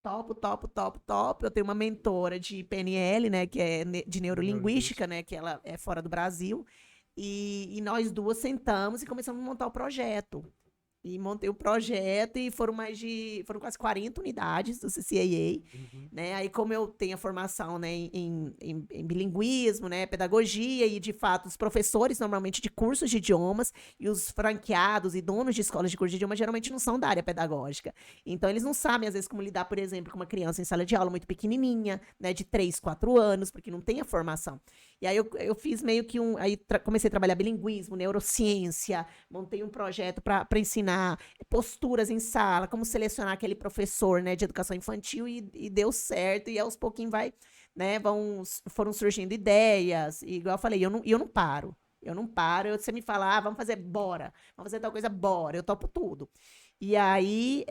Topo. Eu tenho uma mentora de PNL, né, que é de neurolinguística, né, que ela é fora do Brasil, e nós duas sentamos e começamos a montar o projeto. E montei o projeto e foram quase 40 unidades do CCAA, né? Aí como eu tenho a formação, né, em bilinguismo, né, pedagogia, e de fato os professores normalmente de cursos de idiomas e os franqueados e donos de escolas de curso de idioma geralmente não são da área pedagógica. Então eles não sabem às vezes como lidar, por exemplo, com uma criança em sala de aula muito pequenininha, né, de 3, 4 anos, porque não tem a formação. E aí eu fiz meio que comecei a trabalhar bilinguismo, neurociência, montei um projeto para ensinar posturas em sala, como selecionar aquele professor, né, de educação infantil, e deu certo, e aos pouquinhos foram surgindo ideias, e igual eu falei, eu não paro. Você me fala, vamos fazer, bora. Vamos fazer tal coisa, bora. Eu topo tudo. E aí,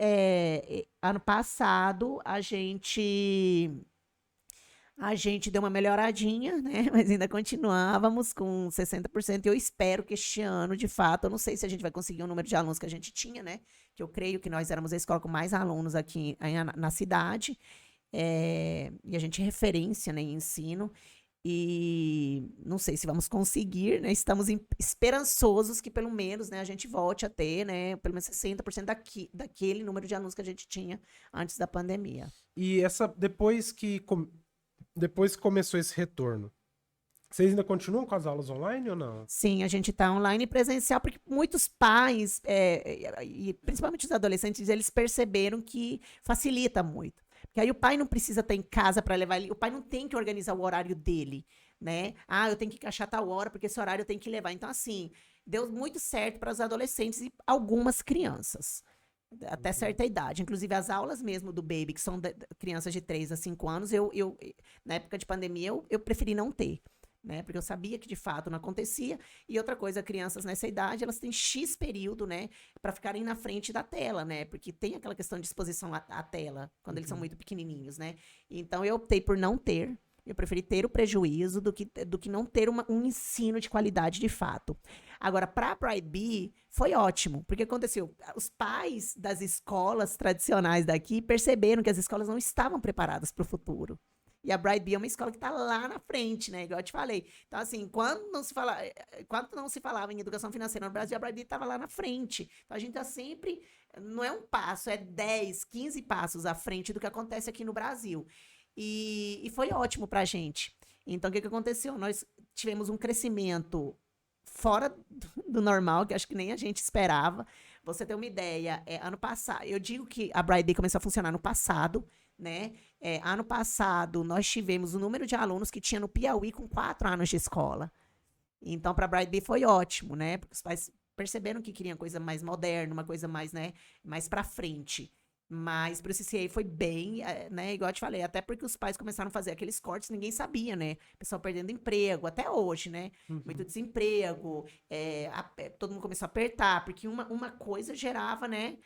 ano passado, a gente deu uma melhoradinha, né? Mas ainda continuávamos com 60%. Eu espero que este ano, de fato, eu não sei se a gente vai conseguir o número de alunos que a gente tinha, né? Que eu creio que nós éramos a escola com mais alunos aqui na cidade. E a gente é referência, né, em ensino. E não sei se vamos conseguir, né? Estamos esperançosos que pelo menos, né, a gente volte a ter, né, pelo menos 60% daquele número de alunos que a gente tinha antes da pandemia. E depois que começou esse retorno, vocês ainda continuam com as aulas online ou não? Sim, a gente está online e presencial, porque muitos pais, e principalmente os adolescentes, eles perceberam que facilita muito. Porque aí o pai não precisa estar em casa para levar ele, o pai não tem que organizar o horário dele, né? Eu tenho que encaixar tal hora, porque esse horário eu tenho que levar. Então, assim, deu muito certo para os adolescentes e algumas crianças, até certa idade. Inclusive, as aulas mesmo do Baby, que são crianças de 3 a 5 anos, na época de pandemia, eu preferi não ter, né? Porque eu sabia que de fato não acontecia. E outra coisa, crianças nessa idade, elas têm X período, né, para ficarem na frente da tela, né? Porque tem aquela questão de exposição à tela, quando eles são muito pequenininhos, né? Então eu optei por não ter. Eu preferi ter o prejuízo do que não ter um ensino de qualidade de fato. Agora, para a Bright Bee, foi ótimo, porque aconteceu, os pais das escolas tradicionais daqui perceberam que as escolas não estavam preparadas para o futuro. E a Bright Bee é uma escola que está lá na frente, né? Igual eu te falei. Então, assim, quando não se falava em educação financeira no Brasil, a Bright Bee estava lá na frente. Então, a gente está sempre... Não é um passo, é 10, 15 passos à frente do que acontece aqui no Brasil. E foi ótimo para a gente. Então, o que aconteceu? Nós tivemos um crescimento fora do normal, que acho que nem a gente esperava. Você ter uma ideia, ano passado, eu digo que a Bright Day começou a funcionar no passado, né? Ano passado, nós tivemos o número de alunos que tinha no Piauí com 4 anos de escola. Então, para a Bright Day foi ótimo, né? Porque os pais perceberam que queriam coisa mais moderna, uma coisa mais, né, mais para frente. Mas para o CCA foi bem, né? Igual eu te falei, até porque os pais começaram a fazer aqueles cortes, ninguém sabia, né? Pessoal perdendo emprego, até hoje, né? Muito desemprego, todo mundo começou a apertar, porque uma coisa gerava, né?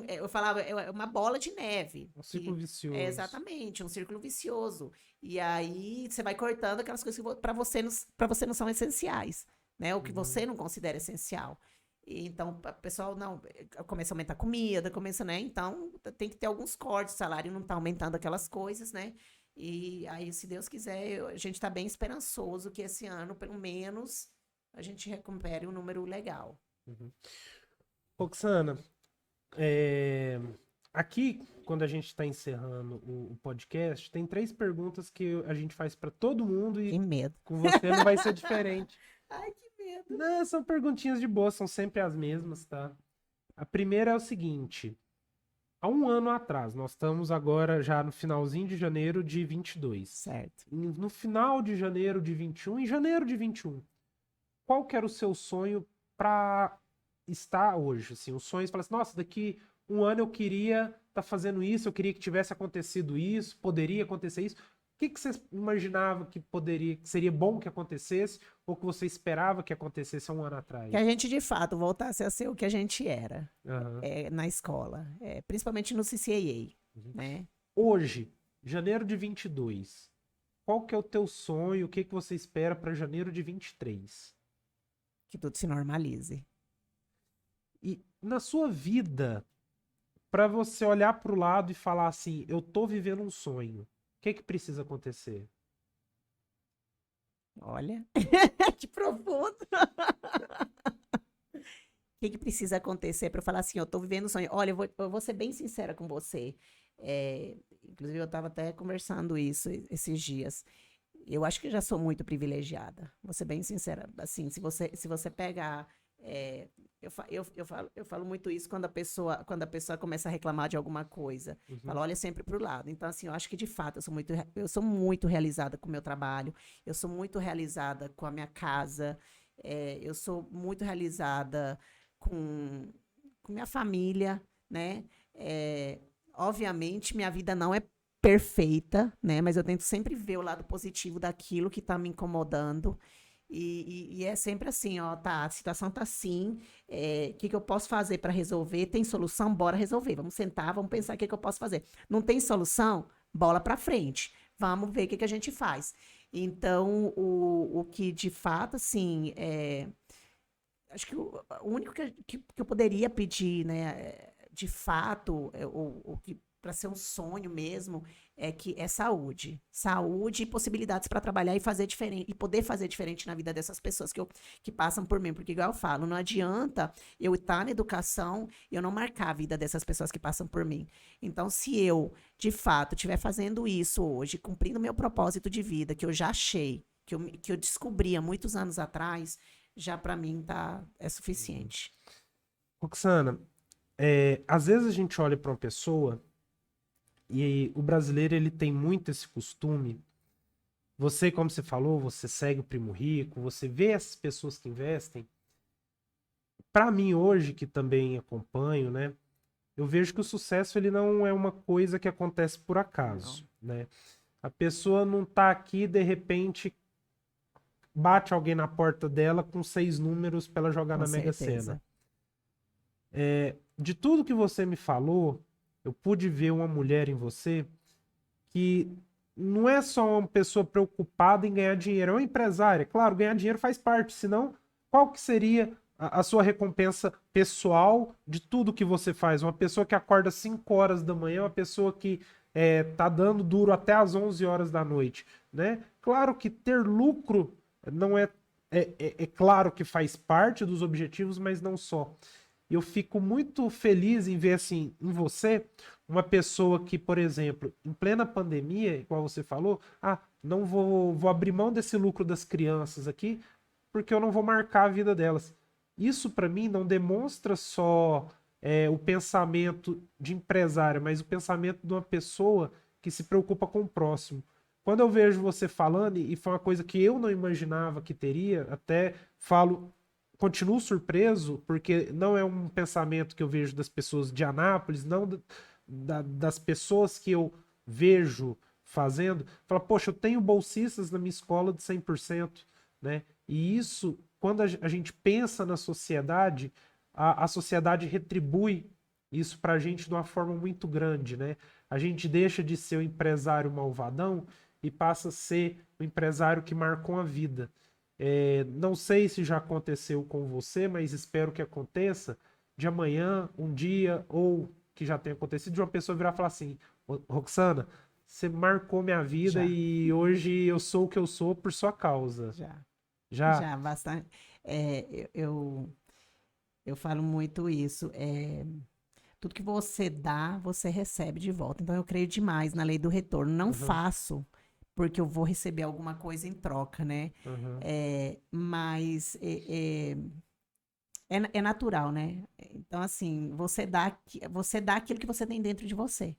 Eu falava, uma bola de neve. Um ciclo vicioso. Exatamente, um círculo vicioso. E aí você vai cortando aquelas coisas que para você não são essenciais, né? O que você não considera essencial. Então, o pessoal não começa a aumentar a comida, começa, né? Então, tem que ter alguns cortes, o salário não tá aumentando aquelas coisas, né? E aí, se Deus quiser, a gente tá bem esperançoso que esse ano, pelo menos, a gente recupere um número legal. Roxana, aqui, quando a gente está encerrando o podcast, tem 3 perguntas que a gente faz para todo mundo e Que medo. com você não vai ser diferente. Ai, que medo. Não, são perguntinhas de boa, são sempre as mesmas, tá? A primeira é o seguinte. Há um ano atrás, nós estamos agora já no finalzinho de janeiro de 22. Certo. No final de janeiro de 21, em janeiro de 21, qual que era o seu sonho para estar hoje? Assim, o sonho, você fala assim, nossa, daqui um ano eu queria estar fazendo isso, eu queria que tivesse acontecido isso, poderia acontecer isso. O que você imaginava que seria bom que acontecesse ou que você esperava que acontecesse há um ano atrás? Que a gente, de fato, voltasse a ser o que a gente era Uhum. na escola, principalmente no CCAA, né? Hoje, janeiro de 22, qual que é o teu sonho? O que você espera para janeiro de 23? Que tudo se normalize. E na sua vida, para você olhar para o lado e falar assim, eu tô vivendo um sonho, o que precisa acontecer? Olha, que profundo. O que precisa acontecer para eu falar assim, eu tô vivendo um sonho? Olha, eu vou ser bem sincera com você. Inclusive, eu estava até conversando isso esses dias. Eu acho que já sou muito privilegiada. Vou ser bem sincera. Assim, se você pegar... eu falo muito isso quando a pessoa começa a reclamar de alguma coisa. Falo, olha sempre para o lado. Então, assim, eu acho que, de fato, eu sou muito realizada com o meu trabalho. Eu sou muito realizada com a minha casa. Eu sou muito realizada com minha família, né? Obviamente, minha vida não é perfeita, né? Mas eu tento sempre ver o lado positivo daquilo que está me incomodando. E é sempre assim, ó, tá, a situação tá assim, que eu posso fazer para resolver? Tem solução? Bora resolver. Vamos sentar, vamos pensar o que eu posso fazer. Não tem solução? Bola para frente. Vamos ver o que a gente faz. Então, o que de fato, assim, acho que o único que eu poderia pedir, né, de fato, o que para ser um sonho mesmo, é saúde. Saúde e possibilidades para trabalhar e fazer diferente, e poder fazer diferente na vida dessas pessoas que passam por mim. Porque, igual eu falo, não adianta eu estar na educação e eu não marcar a vida dessas pessoas que passam por mim. Então, se eu, de fato, estiver fazendo isso hoje, cumprindo meu propósito de vida, que eu já achei, que eu descobri há muitos anos atrás, já para mim é suficiente. Roxana, às vezes a gente olha para uma pessoa e o brasileiro ele tem muito esse costume. Você, como você falou, você segue o Primo Rico, você vê essas pessoas que investem. Para mim hoje, que também acompanho, né, eu vejo que o sucesso ele não é uma coisa que acontece por acaso, né? A pessoa não tá aqui de repente bate alguém na porta dela com 6 números para ela jogar na Mega Sena. De tudo que você me falou, eu pude ver uma mulher em você que não é só uma pessoa preocupada em ganhar dinheiro, é uma empresária. Claro, ganhar dinheiro faz parte, senão qual que seria a sua recompensa pessoal de tudo que você faz? Uma pessoa que acorda 5 horas da manhã, uma pessoa que tá dando duro até as 11 horas da noite, né? Claro que ter lucro não é claro que faz parte dos objetivos, mas não só. Eu fico muito feliz em ver assim em você uma pessoa que, por exemplo, em plena pandemia, igual você falou, não vou abrir mão desse lucro das crianças aqui porque eu não vou marcar a vida delas. Isso, para mim, não demonstra só o pensamento de empresário, mas o pensamento de uma pessoa que se preocupa com o próximo. Quando eu vejo você falando, e foi uma coisa que eu não imaginava que teria, até falo, continuo surpreso, porque não é um pensamento que eu vejo das pessoas de Anápolis, não das pessoas que eu vejo fazendo. Fala, poxa, eu tenho bolsistas na minha escola de 100%, né? E isso, quando a gente pensa na sociedade, a sociedade retribui isso pra gente de uma forma muito grande, né? A gente deixa de ser o empresário malvadão e passa a ser o empresário que marcou a vida. Não sei se já aconteceu com você, mas espero que aconteça de amanhã, um dia, ou que já tenha acontecido, de uma pessoa virar e falar assim, Roxana, você marcou minha vida e hoje eu sou o que eu sou por sua causa. Já, bastante. Eu falo muito isso. Tudo que você dá, você recebe de volta. Então, eu creio demais na lei do retorno. Não faço porque eu vou receber alguma coisa em troca, né? Mas é natural, né? Então, assim, você dá aquilo que você tem dentro de você.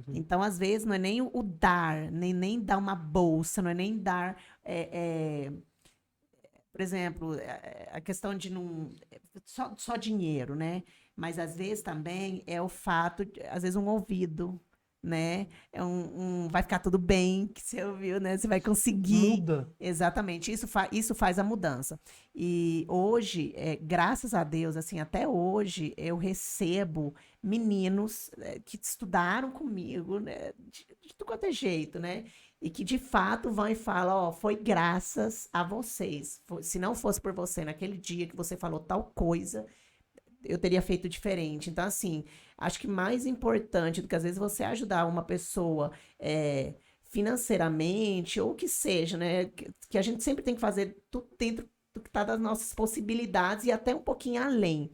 Então, às vezes, não é nem o dar, nem dar uma bolsa, não é nem dar... por exemplo, a questão de não... Só dinheiro, né? Mas, às vezes, também é o fato, às vezes, um ouvido, né? Vai ficar tudo bem, que você ouviu, né? Você vai conseguir. Muda. Exatamente. Isso faz a mudança. E hoje, graças a Deus, assim, até hoje, eu recebo meninos que estudaram comigo, né? De tudo quanto é jeito, né? E que, de fato, vão e falam, ó, foi graças a vocês. Se não fosse por você naquele dia que você falou tal coisa, eu teria feito diferente. Então, assim, acho que mais importante do que, às vezes, você ajudar uma pessoa financeiramente, ou o que seja, né? Que a gente sempre tem que fazer tudo dentro do que está das nossas possibilidades e até um pouquinho além.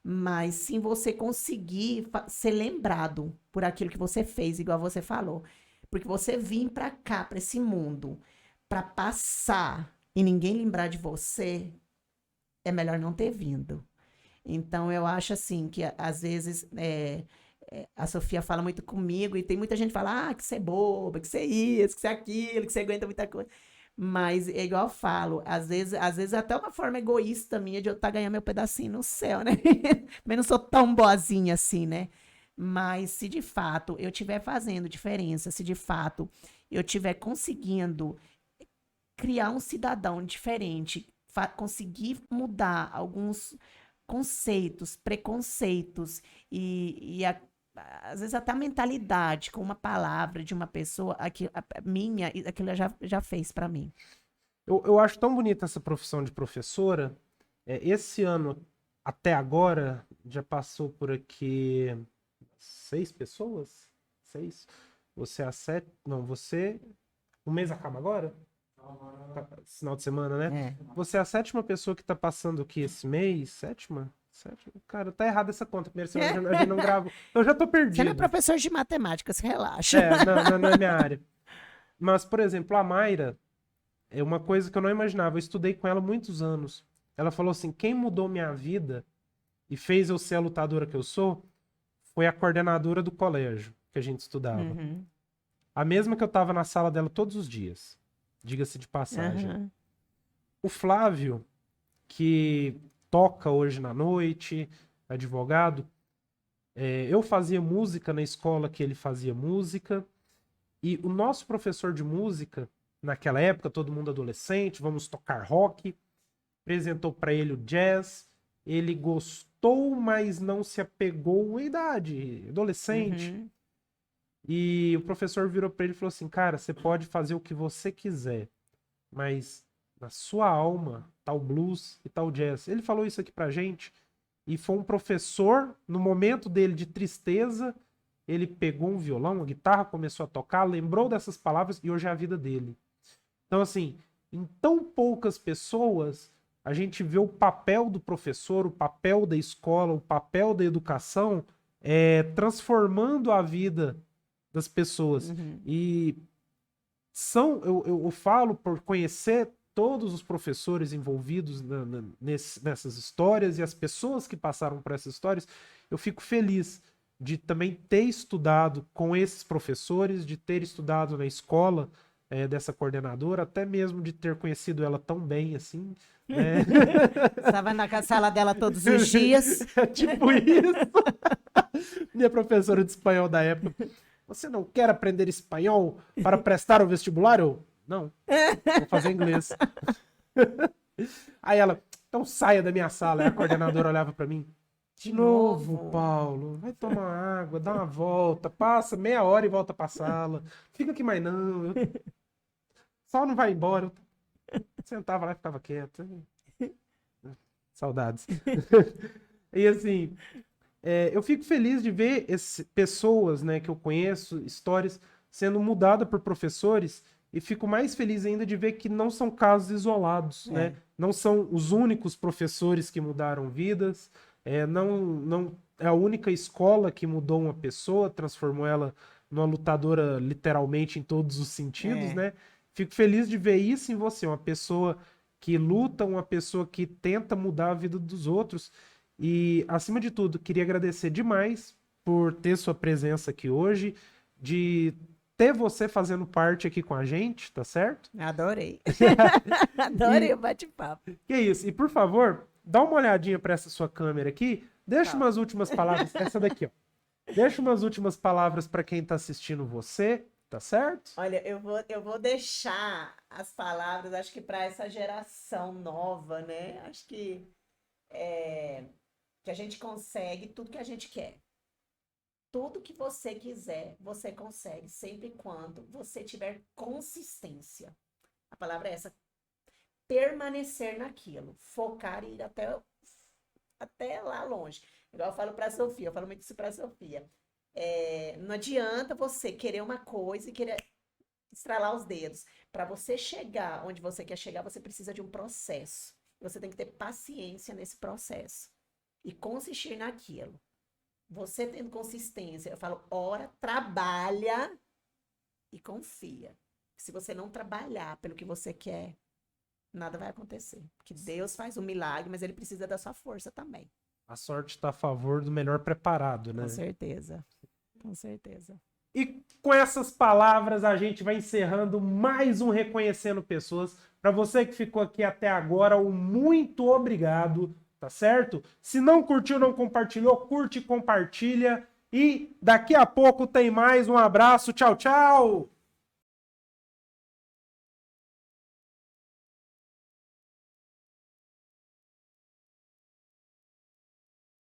Mas sim você conseguir ser lembrado por aquilo que você fez, igual você falou. Porque você vir para cá, para esse mundo, para passar e ninguém lembrar de você, é melhor não ter vindo. Então, eu acho assim, que às vezes a Sofia fala muito comigo e tem muita gente que fala, que você é boba, que você é isso, que você é aquilo, que você aguenta muita coisa. Mas, é igual eu falo, às vezes até uma forma egoísta minha de eu estar ganhando meu pedacinho no céu, né? Mas não sou tão boazinha assim, né? Mas se de fato eu estiver fazendo diferença, se de fato eu estiver conseguindo criar um cidadão diferente, conseguir mudar alguns conceitos, preconceitos às vezes até a mentalidade com uma palavra de uma pessoa, aquilo já fez para mim. Eu acho tão bonita essa profissão de professora. Esse ano, até agora, já passou por aqui 6 pessoas? 6? Você é a 7? Não, você... O mês acaba agora? Final de semana, né? Você é a 7ª pessoa que tá passando aqui esse mês? 7ª? Cara, tá errada essa conta. Primeiro semana a gente não grava. Eu já tô perdido. Você não é professor de matemática, se relaxa. Não é minha área. Mas, por exemplo, a Mayra, é uma coisa que eu não imaginava. Eu estudei com ela há muitos anos. Ela falou assim, quem mudou minha vida e fez eu ser a lutadora que eu sou foi a coordenadora do colégio que a gente estudava. A mesma que eu tava na sala dela todos os dias. Diga-se de passagem. O Flávio, que toca hoje na noite, advogado, eu fazia música na escola que ele fazia música, e o nosso professor de música, naquela época, todo mundo adolescente, vamos tocar rock, apresentou para ele o jazz, ele gostou, mas não se apegou à idade, adolescente. E o professor virou para ele e falou assim, cara, você pode fazer o que você quiser, mas na sua alma tá o blues e tá o jazz. Ele falou isso aqui pra gente, e foi um professor, no momento dele de tristeza, ele pegou um violão, uma guitarra, começou a tocar, lembrou dessas palavras e hoje é a vida dele. Então, assim, em tão poucas pessoas, a gente vê o papel do professor, o papel da escola, o papel da educação transformando a vida das pessoas. E eu falo por conhecer todos os professores envolvidos nessas histórias e as pessoas que passaram por essas histórias, eu fico feliz de também ter estudado com esses professores, de ter estudado na escola dessa coordenadora, até mesmo de ter conhecido ela tão bem assim, né? Estava na sala dela todos os dias. Tipo isso. Minha professora de espanhol da época. Você não quer aprender espanhol para prestar o vestibular? Eu, não, vou fazer inglês. Aí ela, então saia da minha sala. Aí a coordenadora olhava para mim. De novo, Paulo, vai tomar água, dá uma volta, passa meia hora e volta pra sala. Fica aqui mais não. Só não vai embora. Eu sentava lá e ficava quieto. Saudades. E assim, eu fico feliz de ver pessoas, né, que eu conheço, histórias sendo mudadas por professores, e fico mais feliz ainda de ver que não são casos isolados, né? Não são os únicos professores que mudaram vidas. Não é a única escola que mudou uma pessoa, transformou ela numa lutadora literalmente em todos os sentidos, né? Fico feliz de ver isso em você, uma pessoa que luta, uma pessoa que tenta mudar a vida dos outros. E, acima de tudo, queria agradecer demais por ter sua presença aqui hoje, de ter você fazendo parte aqui com a gente, tá certo? Adorei. Adorei o bate-papo. Que isso. E, por favor, dá uma olhadinha para essa sua câmera aqui. Deixa umas últimas palavras. Essa daqui, ó. Deixa umas últimas palavras para quem tá assistindo você, tá certo? Olha, eu vou deixar as palavras, acho que para essa geração nova, né? Acho que a gente consegue tudo que a gente quer. Tudo que você quiser, você consegue, sempre e quando você tiver consistência. A palavra é essa. Permanecer naquilo, focar e ir até lá longe. Igual eu falo para a Sofia, eu falo muito isso para a Sofia. Não adianta você querer uma coisa e querer estralar os dedos. Para você chegar onde você quer chegar, você precisa de um processo. Você tem que ter paciência nesse processo e consistir naquilo. Você tendo consistência, eu falo, ora, trabalha e confia. Se você não trabalhar pelo que você quer, nada vai acontecer. Porque Deus faz um milagre, mas ele precisa da sua força também. A sorte está a favor do melhor preparado, né? Com certeza. Com certeza. E com essas palavras a gente vai encerrando mais um Reconhecendo Pessoas. Para você que ficou aqui até agora, um muito obrigado, tá certo? Se não curtiu, não compartilhou, curte e compartilha. E daqui a pouco tem mais. Um abraço, tchau, tchau!